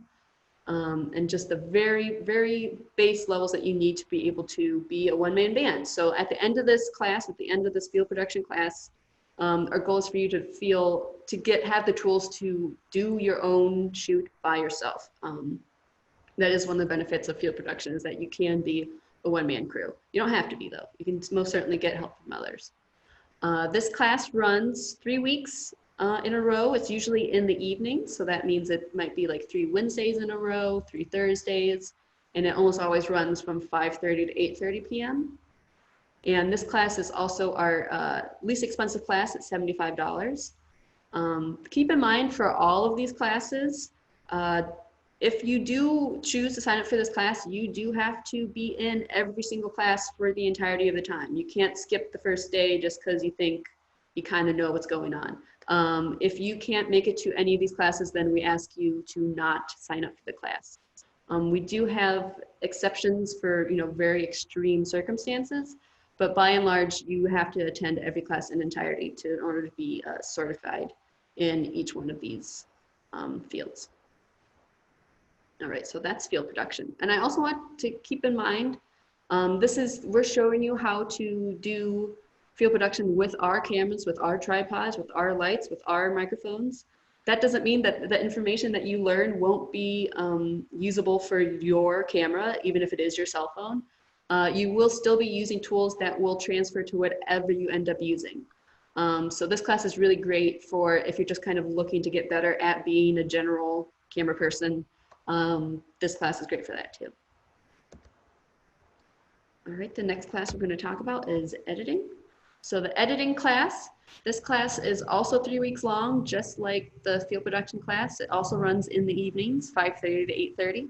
and just the very, very base levels that you need to be able to be a one-man band. So at the end of this class, at the end of this field production class, our goal is for you to have the tools to do your own shoot by yourself. That is one of the benefits of field production, is that you can be a one-man crew. You don't have to be, though. You can most certainly get help from others. This class runs 3 weeks in a row. It's usually in the evening, so that means it might be like 3 Wednesdays in a row, 3 Thursdays, and it almost always runs from 5:30 to 8:30 p.m. And this class is also our least expensive class at $75. Keep in mind, for all of these classes, if you do choose to sign up for this class, you do have to be in every single class for the entirety of the time. You can't skip the first day just because you think you kind of know what's going on. If you can't make it to any of these classes, then we ask you to not sign up for the class. We do have exceptions for, you know, very extreme circumstances, but by and large, you have to attend every class in entirety in order to be certified in each one of these fields. All right, so that's field production. And I also want to keep in mind, we're showing you how to do field production with our cameras, with our tripods, with our lights, with our microphones. That doesn't mean that the information that you learn won't be usable for your camera, even if it is your cell phone. You will still be using tools that will transfer to whatever you end up using. So this class is really great for if you're just kind of looking to get better at being a general camera person. This class is great for that too. All right, the next class we're going to talk about is editing. So the editing class, this class is also 3 weeks long, just like the field production class. It also runs in the evenings, 5:30 to 8:30.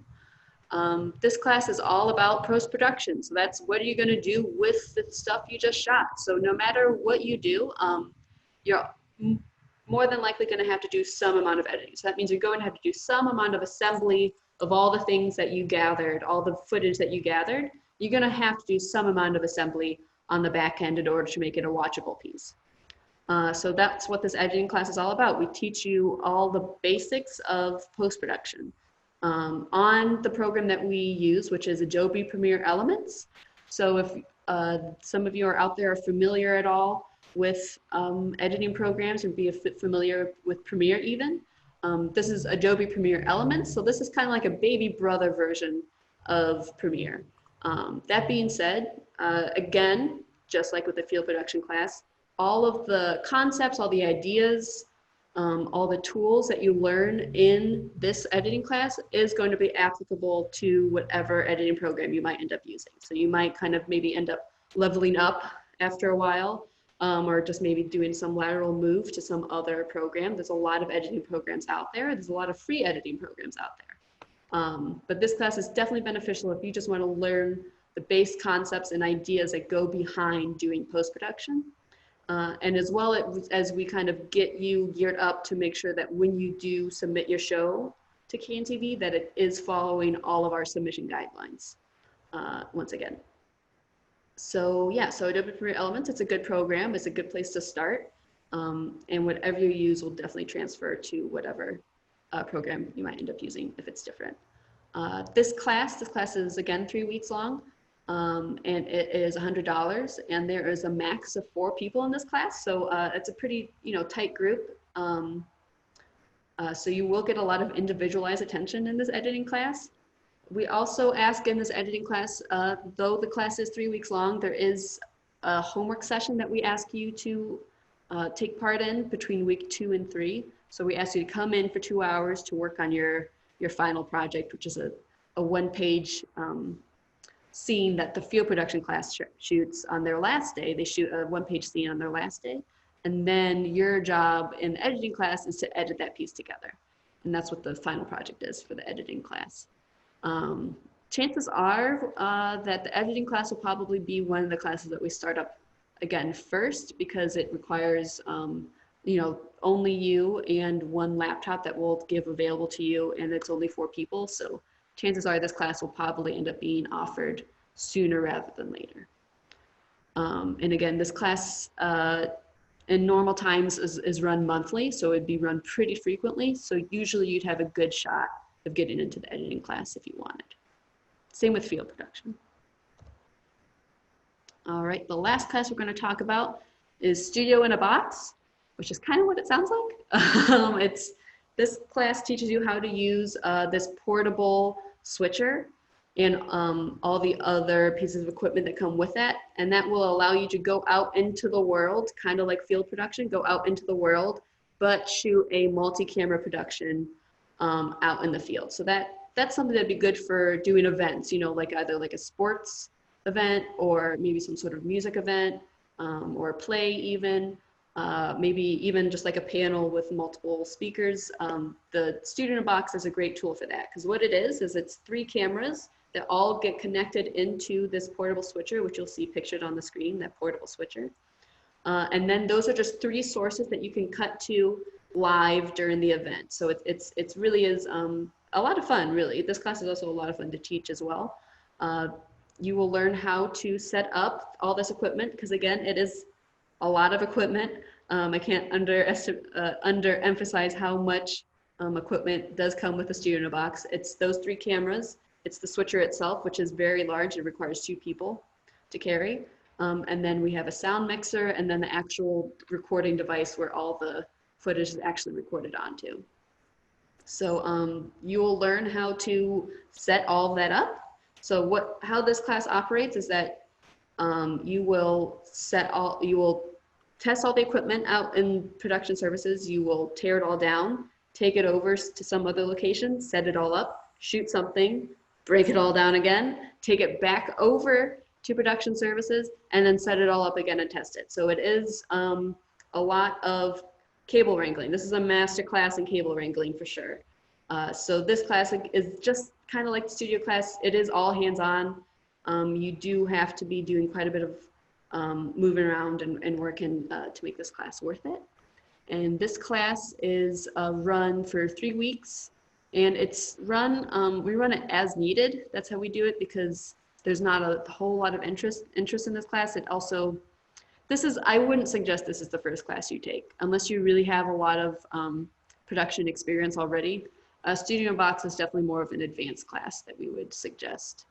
This class is all about post-production. So that's what are you going to do with the stuff you just shot. So no matter what you do, you're more than likely going to have to do some amount of editing. So that means you're going to have to do some amount of assembly of all the things that you gathered, all the footage that you gathered. You're going to have to do some amount of assembly on the back end in order to make it a watchable piece. So that's what this editing class is all about. We teach you all the basics of post-production on the program that we use, which is Adobe Premiere Elements. So if some of you are out there are familiar at all with editing programs or be familiar with Premiere even, this is Adobe Premiere Elements. So this is kind of like a baby brother version of Premiere. That being said, again, just like with the field production class, all of the concepts, all the ideas, all the tools that you learn in this editing class is going to be applicable to whatever editing program you might end up using. So you might kind of maybe end up leveling up after a while, or just maybe doing some lateral move to some other program. There's a lot of editing programs out there. There's a lot of free editing programs out there. But this class is definitely beneficial if you just want to learn the base concepts and ideas that go behind doing post-production. And as well as we kind of get you geared up to make sure that when you do submit your show to CANtv, that it is following all of our submission guidelines, once again. So yeah, so Adobe Premiere Elements, it's a good program. It's a good place to start. And whatever you use will definitely transfer to whatever program you might end up using if it's different. This class is again 3 weeks long. And it is $100, and there is a max of 4 people in this class. So it's a pretty, tight group. So you will get a lot of individualized attention in this editing class. We also ask in this editing class, though the class is 3 weeks long, there is a homework session that we ask you to take part in between week 2 and 3. So we ask you to come in for 2 hours to work on your final project, which is a 1-page scene that the field production class shoots on their last day. They shoot a 1-page scene on their last day. And then your job in the editing class is to edit that piece together. And that's what the final project is for the editing class. Chances are that the editing class will probably be one of the classes that we start up again first, because it requires, only you and 1 laptop that we'll give available to you, and it's only 4 people. So chances are this class will probably end up being offered sooner rather than later. And again, this class in normal times is run monthly, so it'd be run pretty frequently. So usually you'd have a good shot of getting into the editing class if you wanted. Same with field production. All right, the last class we're going to talk about is Studio in a Box, which is kind of what it sounds like. This class teaches you how to use this portable switcher and all the other pieces of equipment that come with that. And that will allow you to go out into the world, kind of like field production, go out into the world, but shoot a multi-camera production out in the field. So that's something that'd be good for doing events, like either like a sports event or maybe some sort of music event or a play even. Maybe even just like a panel with multiple speakers. The Studio in a Box is a great tool for that, because what it is it's 3 cameras that all get connected into this portable switcher, which you'll see pictured on the screen, that portable switcher. And then those are just 3 sources that you can cut to live during the event. So it really is a lot of fun, really. This class is also a lot of fun to teach as well. You will learn how to set up all this equipment, because again, it is a lot of equipment. I can't underemphasize how much equipment does come with the Studio in a Box. It's those 3 cameras. It's the switcher itself, which is very large. It requires 2 people to carry. And then we have a sound mixer, and then the actual recording device where all the footage is actually recorded onto. So you will learn how to set all that up. So how this class operates is that you will test all the equipment out in production services. You will tear it all down, take it over to some other location, set it all up, shoot something, break it all down again, take it back over to production services, and then set it all up again and test it. So it is a lot of cable wrangling. This is a master class in cable wrangling for sure. So this class is just kind of like the studio class. It is all hands-on. You do have to be doing quite a bit of moving around and working to make this class worth it. And this class is run for 3 weeks, and it's run, we run it as needed. That's how we do it, because there's not a whole lot of interest in this class. It also, I wouldn't suggest this is the first class you take, unless you really have a lot of production experience already. Studio in a Box is definitely more of an advanced class that we would suggest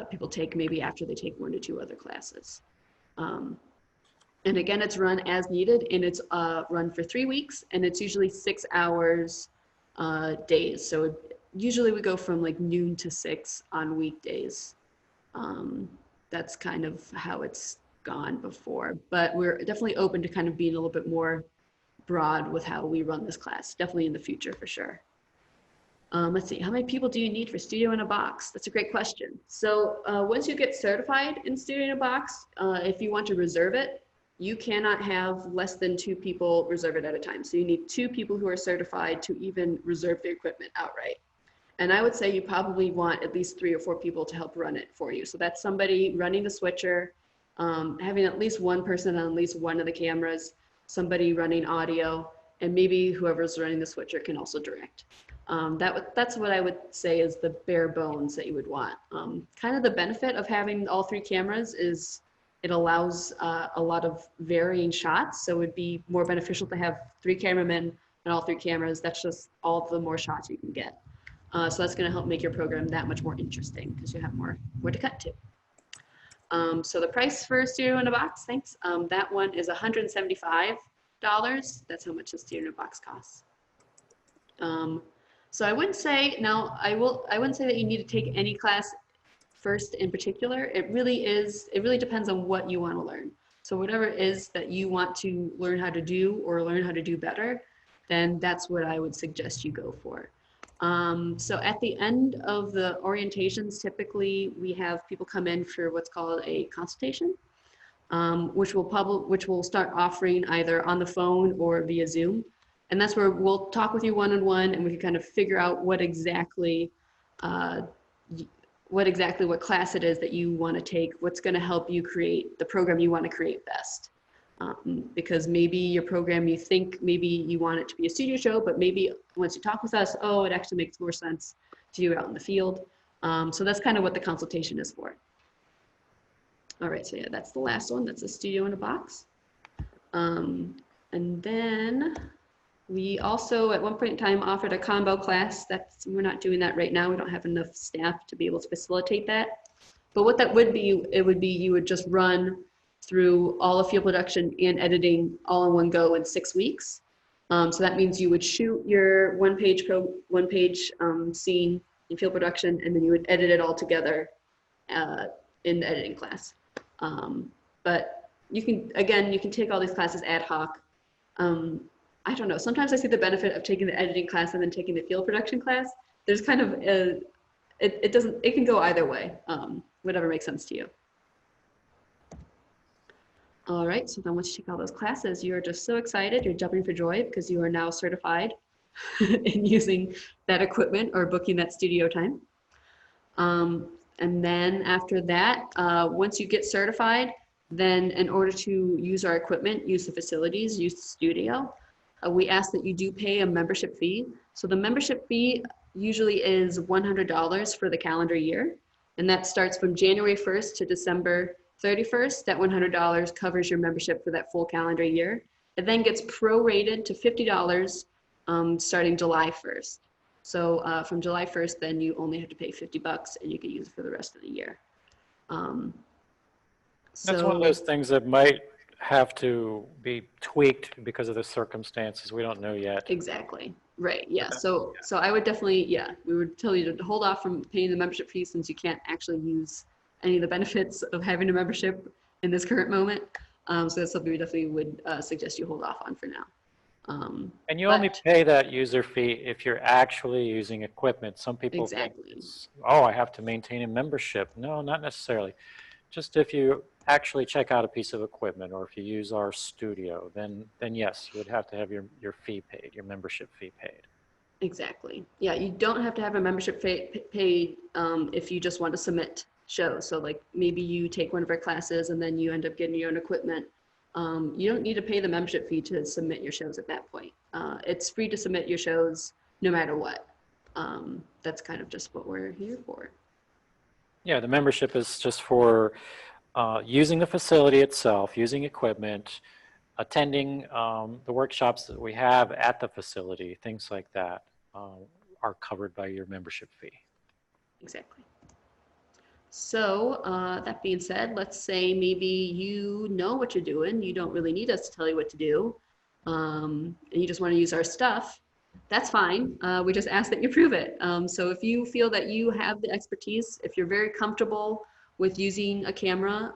people take maybe after they take 1 to 2 other classes. And again, it's run as needed, and it's run for 3 weeks, and it's usually 6 hours days. So usually we go from like noon to 6 on weekdays. That's kind of how it's gone before, but we're definitely open to kind of being a little bit more broad with how we run this class, definitely in the future for sure. Let's see, how many people do you need for Studio in a Box? That's a great question. So once you get certified in Studio in a Box, if you want to reserve it, you cannot have less than 2 people reserve it at a time. So you need 2 people who are certified to even reserve the equipment outright. And I would say you probably want at least 3 or 4 people to help run it for you. So that's somebody running the switcher, having at least 1 person on at least 1 of the cameras, somebody running audio, and maybe whoever's running the switcher can also direct. That's what I would say is the bare bones that you would want. Kind of the benefit of having all 3 cameras is it allows a lot of varying shots. So it would be more beneficial to have 3 cameramen and all 3 cameras. That's just all the more shots you can get. So that's going to help make your program that much more interesting because you have more to cut to. So the price for Studio in a Box, thanks. That one is $175. That's how much a Studio in a Box costs. So I wouldn't say, now I wouldn't say that you need to take any class first in particular. It really depends on what you want to learn. So whatever it is that you want to learn how to do or learn how to do better, then that's what I would suggest you go for. So at the end of the orientations, typically we have people come in for what's called a consultation, which we'll start offering either on the phone or via Zoom. And that's where we'll talk with you one-on-one, and we can kind of figure out what exactly what class it is that you want to take, what's going to help you create the program you want to create best. Because maybe your program, you think maybe you want it to be a studio show, but maybe once you talk with us, oh, it actually makes more sense to do it out in the field. So that's kind of what the consultation is for. All right, so yeah, that's the last one. That's a Studio in a Box. And then we also, at one point in time, offered a combo class. We're not doing that right now. We don't have enough staff to be able to facilitate that. But what that would be, you would just run through all of field production and editing all in one go in 6 weeks. So that means you would shoot your one-page scene in field production, and then you would edit it all together in the editing class. But you can take all these classes ad hoc. I don't know, sometimes I see the benefit of taking the editing class and then taking the field production class. There's kind of it can go either way, whatever makes sense to you. All right, so then once you take all those classes, you're just so excited, you're jumping for joy because you are now certified in using that equipment or booking that studio time. And then after that, once you get certified, then in order to use our equipment, use the facilities, use the studio, we ask that you do pay a membership fee. So the membership fee usually is $100 for the calendar year. And that starts from January 1st to December 31st. That $100 covers your membership for that full calendar year. It then gets prorated to $50 starting July 1st. So from July 1st, then you only have to pay $50 and you can use it for the rest of the year. That's one of those things that might have to be tweaked because of the circumstances. We don't know yet. Exactly. Right. Yeah. So I would definitely, we would tell you to hold off from paying the membership fee since you can't actually use any of the benefits of having a membership in this current moment. So that's something we definitely would suggest you hold off on for now. And you only pay that user fee if you're actually using equipment. Some people think, oh, I have to maintain a membership. No, not necessarily. just if you actually check out a piece of equipment or if you use our studio, then yes, you would have to have your fee paid, your membership fee paid. Exactly. Yeah, you don't have to have a membership paid if you just want to submit shows. So like maybe you take one of our classes and then you end up getting your own equipment. You don't need to pay the membership fee to submit your shows at that point. It's free to submit your shows no matter what. That's kind of just what we're here for. Yeah, the membership is just for using the facility itself, using equipment, attending the workshops that we have at the facility, things like that are covered by your membership fee. Exactly. So that being said, let's say maybe you know what you're doing. You don't really need us to tell you what to do. And you just want to use our stuff. That's fine. We just ask that you prove it. So if you feel that you have the expertise, if you're very comfortable with using a camera,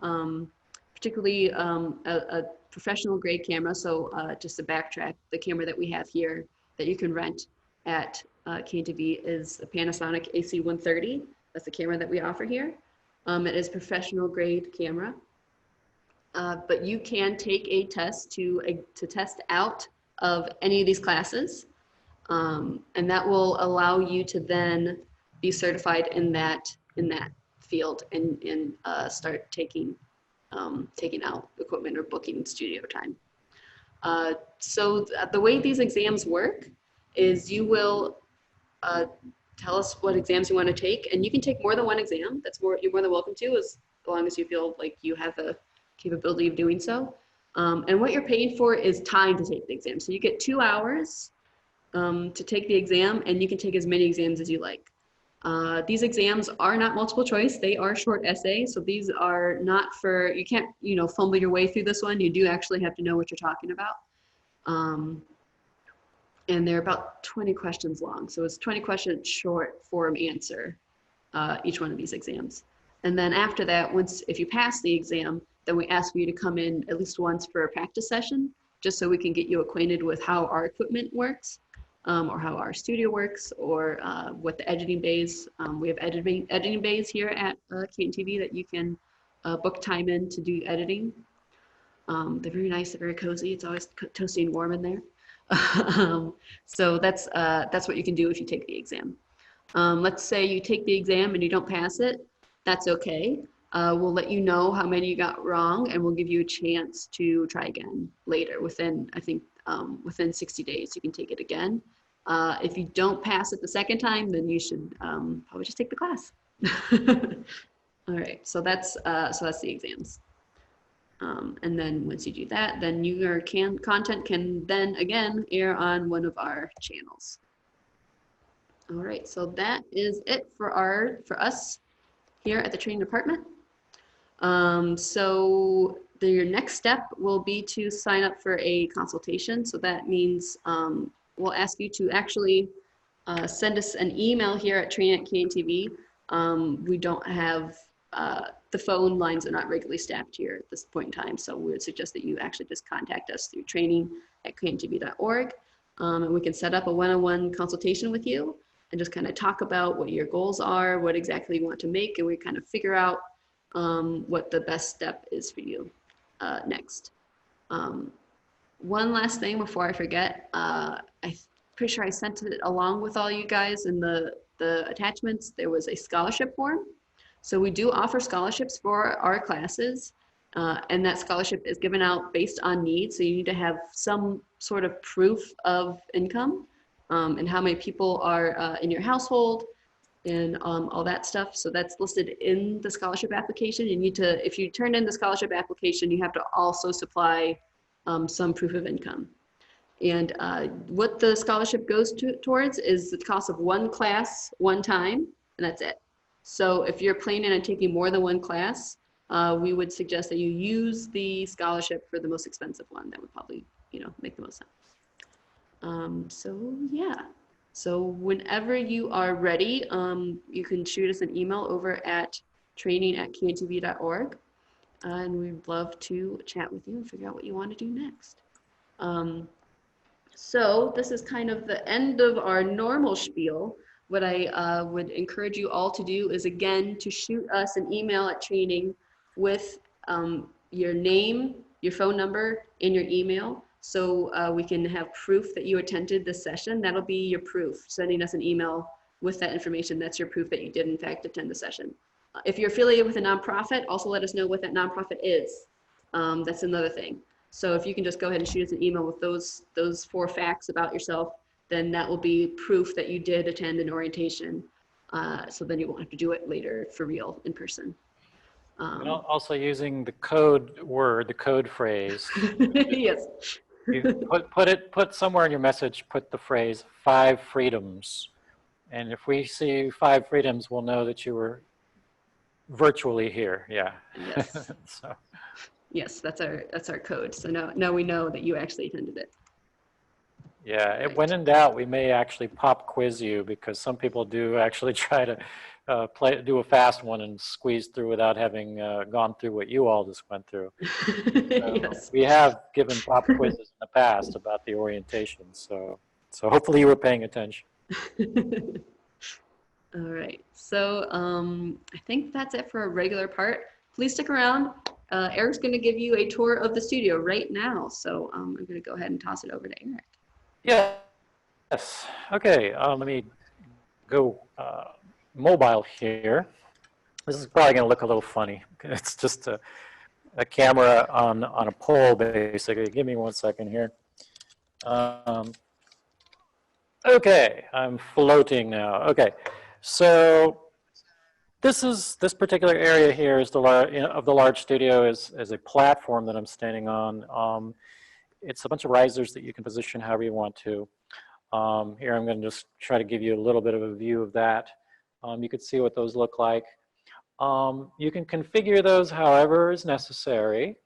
particularly a professional grade camera, so just to backtrack, the camera that we have here that you can rent at KNTV is a Panasonic AC130. That's the camera that we offer here. It is professional grade camera, but you can take a test to test out of any of these classes. And that will allow you to then be certified in that field and start taking out equipment or booking studio time. So the way these exams work is you will tell us what exams you want to take, and you can take more than one exam. You're more than welcome to, as long as you feel like you have the capability of doing so. And what you're paying for is time to take the exam. So you get 2 hours to take the exam, and you can take as many exams as you like. These exams are not multiple choice. They are short essays. So these are not for, you can't, fumble your way through this one. You do actually have to know what you're talking about. And they're about 20 questions long. So it's 20 questions short form answer, each one of these exams. And then after that, if you pass the exam, then we ask for you to come in at least once for a practice session, just so we can get you acquainted with how our equipment works. Or how our studio works, or what the editing bays. We have editing bays here at KNTV that you can book time in to do editing. They're very nice, they're very cozy. It's always toasty and warm in there. So that's what you can do if you take the exam. Let's say you take the exam and you don't pass it. That's okay. We'll let you know how many you got wrong, and we'll give you a chance to try again later. Within 60 days, you can take it again. If you don't pass it the second time, then you should probably just take the class. All right, so that's the exams. And then once you do that, then your content can then again air on one of our channels. All right, so that is it for us here at the training department. So your next step will be to sign up for a consultation. So that means we'll ask you to actually send us an email here at training@KNTV. We don't have, the phone lines are not regularly staffed here at this point in time. So we would suggest that you actually just contact us through training@kntv.org. And we can set up a one-on-one consultation with you and just kind of talk about what your goals are, what exactly you want to make, and we kind of figure out what the best step is for you next. One last thing before I forget, I'm pretty sure I sent it along with all you guys in the attachments. There was a scholarship form. So we do offer scholarships for our classes, and that scholarship is given out based on need. So you need to have some sort of proof of income and how many people are in your household, and all that stuff. So that's listed in the scholarship application. You need to, if you turn in the scholarship application, you have to also supply some proof of income. And what the scholarship goes towards is the cost of one class, one time, and that's it. So if you're planning on taking more than one class, we would suggest that you use the scholarship for the most expensive one. That would probably, make the most sense. So yeah. So whenever you are ready, you can shoot us an email over at training@kntv.org, and we'd love to chat with you and figure out what you want to do next. So this is kind of the end of our normal spiel. What I would encourage you all to do is, again, to shoot us an email at training with your name, your phone number, and your email, so we can have proof that you attended the session. That'll be your proof, sending us an email with that information. That's your proof that you did in fact attend the session. If you're affiliated with a nonprofit, also let us know what that nonprofit is. That's another thing. So if you can just go ahead and shoot us an email with those 4 facts about yourself, then that will be proof that you did attend an orientation. So then you won't have to do it later for real in person. And also using the code word, the code phrase. Yes. You put somewhere in your message, put the phrase 5 freedoms. And if we see 5 freedoms, we'll know that you were virtually here. Yeah. Yes. So. Yes, that's our code. So now we know that you actually attended it. Yeah, Right. when in doubt, we may actually pop quiz you, because some people do actually try to do a fast one and squeeze through without having gone through what you all just went through. Yes. We have given pop quizzes in the past about the orientation, so hopefully you were paying attention. All right. So I think that's it for a regular part. Please stick around. Eric's going to give you a tour of the studio right now. So I'm going to go ahead and toss it over to Eric. Yeah. Yes. Okay. Let me go mobile here. This is probably going to look a little funny. It's just a camera on a pole, basically. Give me 1 second here. Okay, I'm floating now. Okay, so this particular area here is of the large studio is a platform that I'm standing on. It's a bunch of risers that you can position however you want to. Here I'm going to just try to give you a little bit of a view of that. You can see what those look like. You can configure those however is necessary,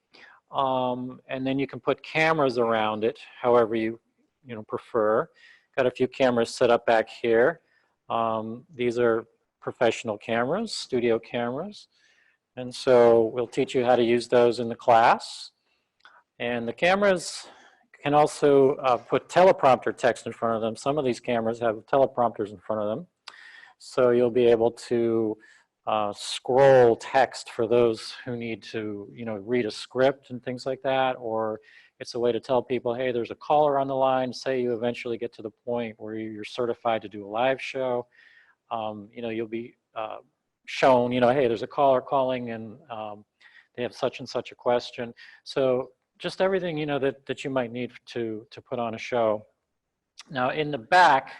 and then you can put cameras around it however you prefer. Got a few cameras set up back here. These are professional cameras, studio cameras, and so we'll teach you how to use those in the class. And the cameras can also put teleprompter text in front of them. Some of these cameras have teleprompters in front of them, so you'll be able to scroll text for those who need to, read a script and things like that, or it's a way to tell people, hey, there's a caller on the line. Say you eventually get to the point where you're certified to do a live show. You'll be shown, hey, there's a caller calling and they have such and such a question. So just everything, that you might need to put on a show. Now in the back,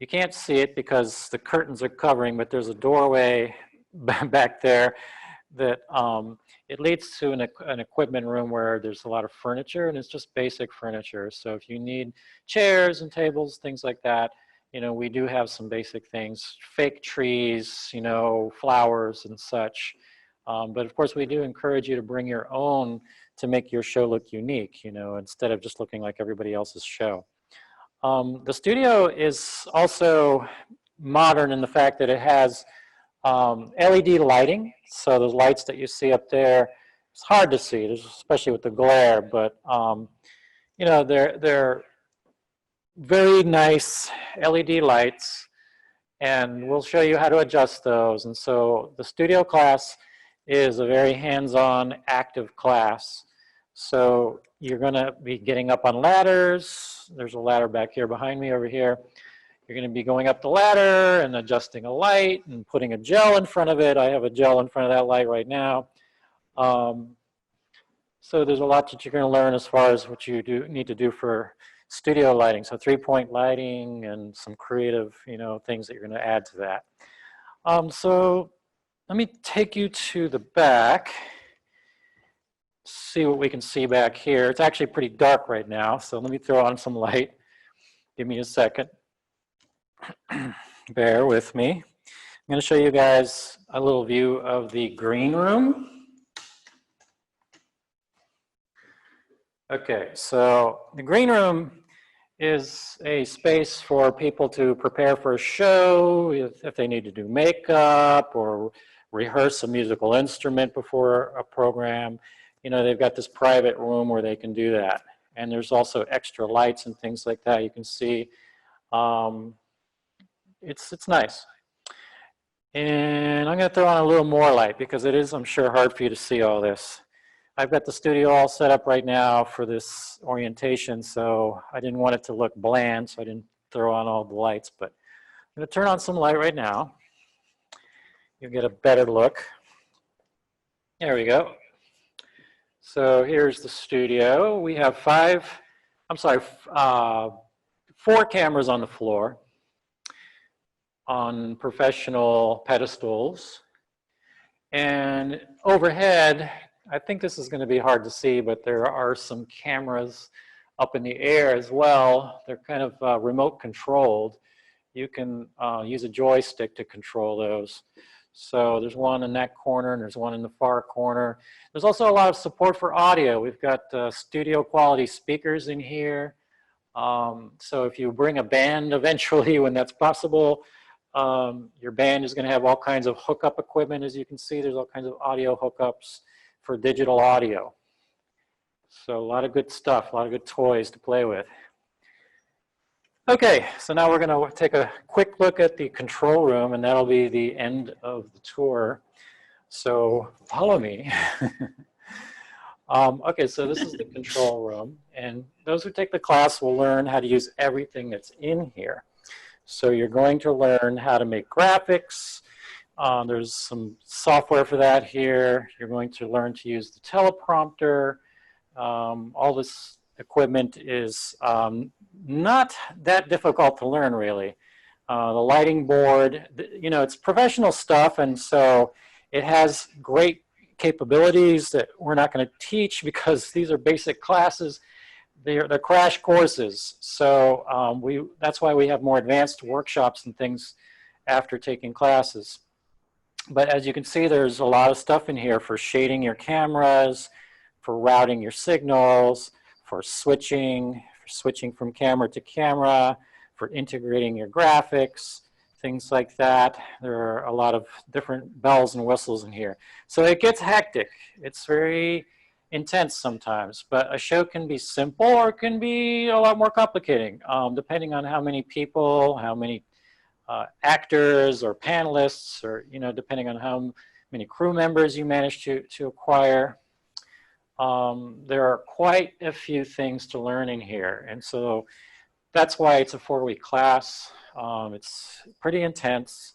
you can't see it because the curtains are covering, but there's a doorway back there that it leads to an equipment room where there's a lot of furniture, and it's just basic furniture. So if you need chairs and tables, things like that, we do have some basic things, fake trees, flowers and such. But of course, we do encourage you to bring your own to make your show look unique, instead of just looking like everybody else's show. The studio is also modern in the fact that it has LED lighting. So those lights that you see up there, it's hard to see, especially with the glare, but they're very nice LED lights, and we'll show you how to adjust those. And so the studio class is a very hands-on, active class. So you're going to be getting up on ladders. There's a ladder back here behind me over here. You're going to be going up the ladder and adjusting a light and putting a gel in front of it. I have a gel in front of that light right now. So there's a lot that you're going to learn as far as what you need to do for studio lighting. So 3-point lighting and some creative, things that you're going to add to that. So let me take you to the back. See what we can see back here. It's actually pretty dark right now, so let me throw on some light. Give me a second. Bear with me. I'm going to show you guys a little view of the green room. Okay, so the green room is a space for people to prepare for a show, if they need to do makeup or rehearse a musical instrument before a program. They've got this private room where they can do that. And there's also extra lights and things like that you can see. It's nice. And I'm going to throw on a little more light because it is, I'm sure, hard for you to see all this. I've got the studio all set up right now for this orientation, so I didn't want it to look bland, so I didn't throw on all the lights, but I'm going to turn on some light right now. You'll get a better look. There we go. So here's the studio. We have 4 cameras on the floor on professional pedestals. And overhead, I think this is going to be hard to see, but there are some cameras up in the air as well. They're kind of remote controlled. You can use a joystick to control those. So there's one in that corner and there's one in the far corner. There's also a lot of support for audio. We've got studio quality speakers in here. So if you bring a band eventually when that's possible, your band is going to have all kinds of hookup equipment. As you can see, there's all kinds of audio hookups for digital audio. So a lot of good stuff, a lot of good toys to play with. Okay, so now we're going to take a quick look at the control room, and that'll be the end of the tour. So follow me. Okay, so this is the control room, and those who take the class will learn how to use everything that's in here. So you're going to learn how to make graphics. There's some software for that here. You're going to learn to use the teleprompter. All this equipment is not that difficult to learn, really. The lighting board, you know, it's professional stuff, and so it has great capabilities that we're not going to teach because these are basic classes. They're crash courses, so that's why we have more advanced workshops and things after taking classes. But as you can see, there's a lot of stuff in here for shading your cameras, for routing your signals, for switching from camera to camera, for integrating your graphics, things like that. There are a lot of different bells and whistles in here. So it gets hectic. It's very intense sometimes, but a show can be simple or it can be a lot more complicating, depending on how many people, how many actors or panelists, or, you know, depending on how many crew members you manage to acquire. There are quite a few things to learn in here, and so that's why it's a 4-week class. It's pretty intense.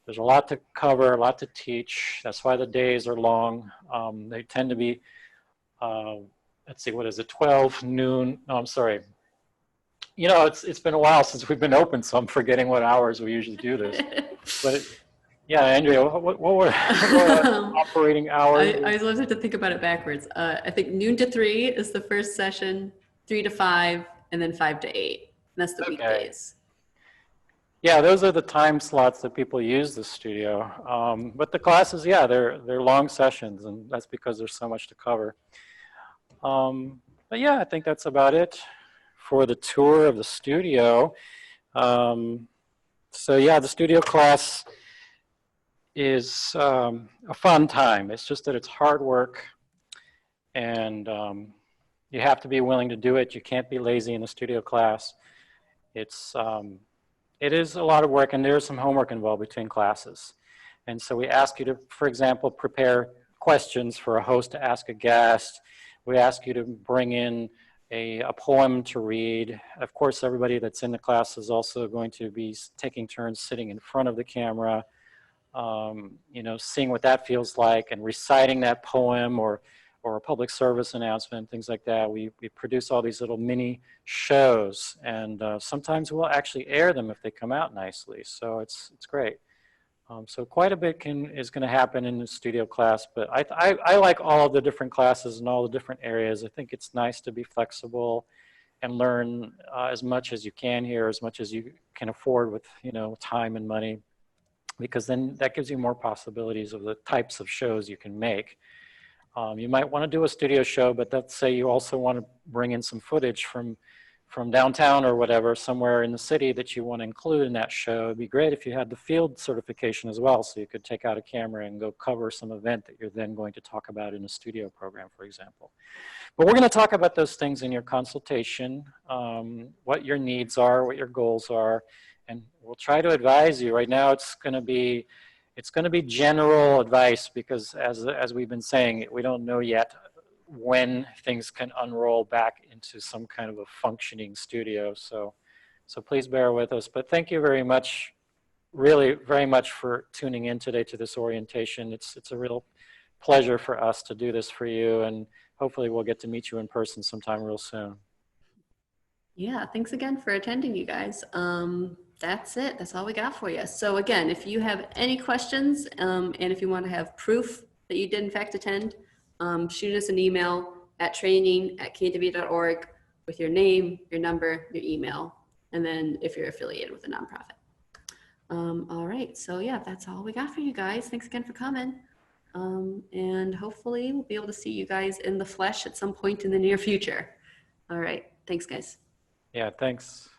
There's a lot to cover, a lot to teach. That's why the days are long. They tend to be, let's see, what is it, 12 noon? No, I'm sorry. You know, it's been a while since we've been open, so I'm forgetting what hours we usually do this. But yeah, Andrea, what were operating hours? I always have to think about it backwards. I think noon to 3 is the first session, 3 to 5, and then 5 to 8. That's the weekdays. Yeah, those are the time slots that people use the studio. But the classes, yeah, they're long sessions, and that's because there's so much to cover. But yeah, I think that's about it for the tour of the studio. So yeah, the studio class is a fun time. It's just that it's hard work, and you have to be willing to do it. You can't be lazy in the studio class. It is a lot of work, and there's some homework involved between classes. And so we ask you to, for example, prepare questions for a host to ask a guest. We ask you to bring in a poem to read. Of course, everybody that's in the class is also going to be taking turns sitting in front of the camera, you know, seeing what that feels like and reciting that poem or a public service announcement, things like that. We produce all these little mini shows, and sometimes we'll actually air them if they come out nicely. So it's great. So quite a bit is going to happen in the studio class, but I like all of the different classes and all the different areas. I think it's nice to be flexible and learn as much as you can here, as much as you can afford with, you know, time and money, because then that gives you more possibilities of the types of shows you can make. You might want to do a studio show, but let's say you also want to bring in some footage from downtown or whatever, somewhere in the city that you want to include in that show. It'd be great if you had the field certification as well, so you could take out a camera and go cover some event that you're then going to talk about in a studio program, for example. But we're going to talk about those things in your consultation, what your needs are, what your goals are, and we'll try to advise you. Right now it's going to be It's going to be general advice because as we've been saying, we don't know yet when things can unroll back into some kind of a functioning studio. So please bear with us. But thank you very much, really very much for tuning in today to this orientation. It's a real pleasure for us to do this for you, and hopefully we'll get to meet you in person sometime real soon. Yeah, thanks again for attending, you guys. That's it. That's all we got for you. So again, if you have any questions, and if you want to have proof that you did in fact attend, shoot us an email at training@kntv.org with your name, your number, your email, and then if you're affiliated with a nonprofit. All right, so yeah, that's all we got for you guys. Thanks again for coming. And hopefully we'll be able to see you guys in the flesh at some point in the near future. All right, thanks guys. Yeah, thanks.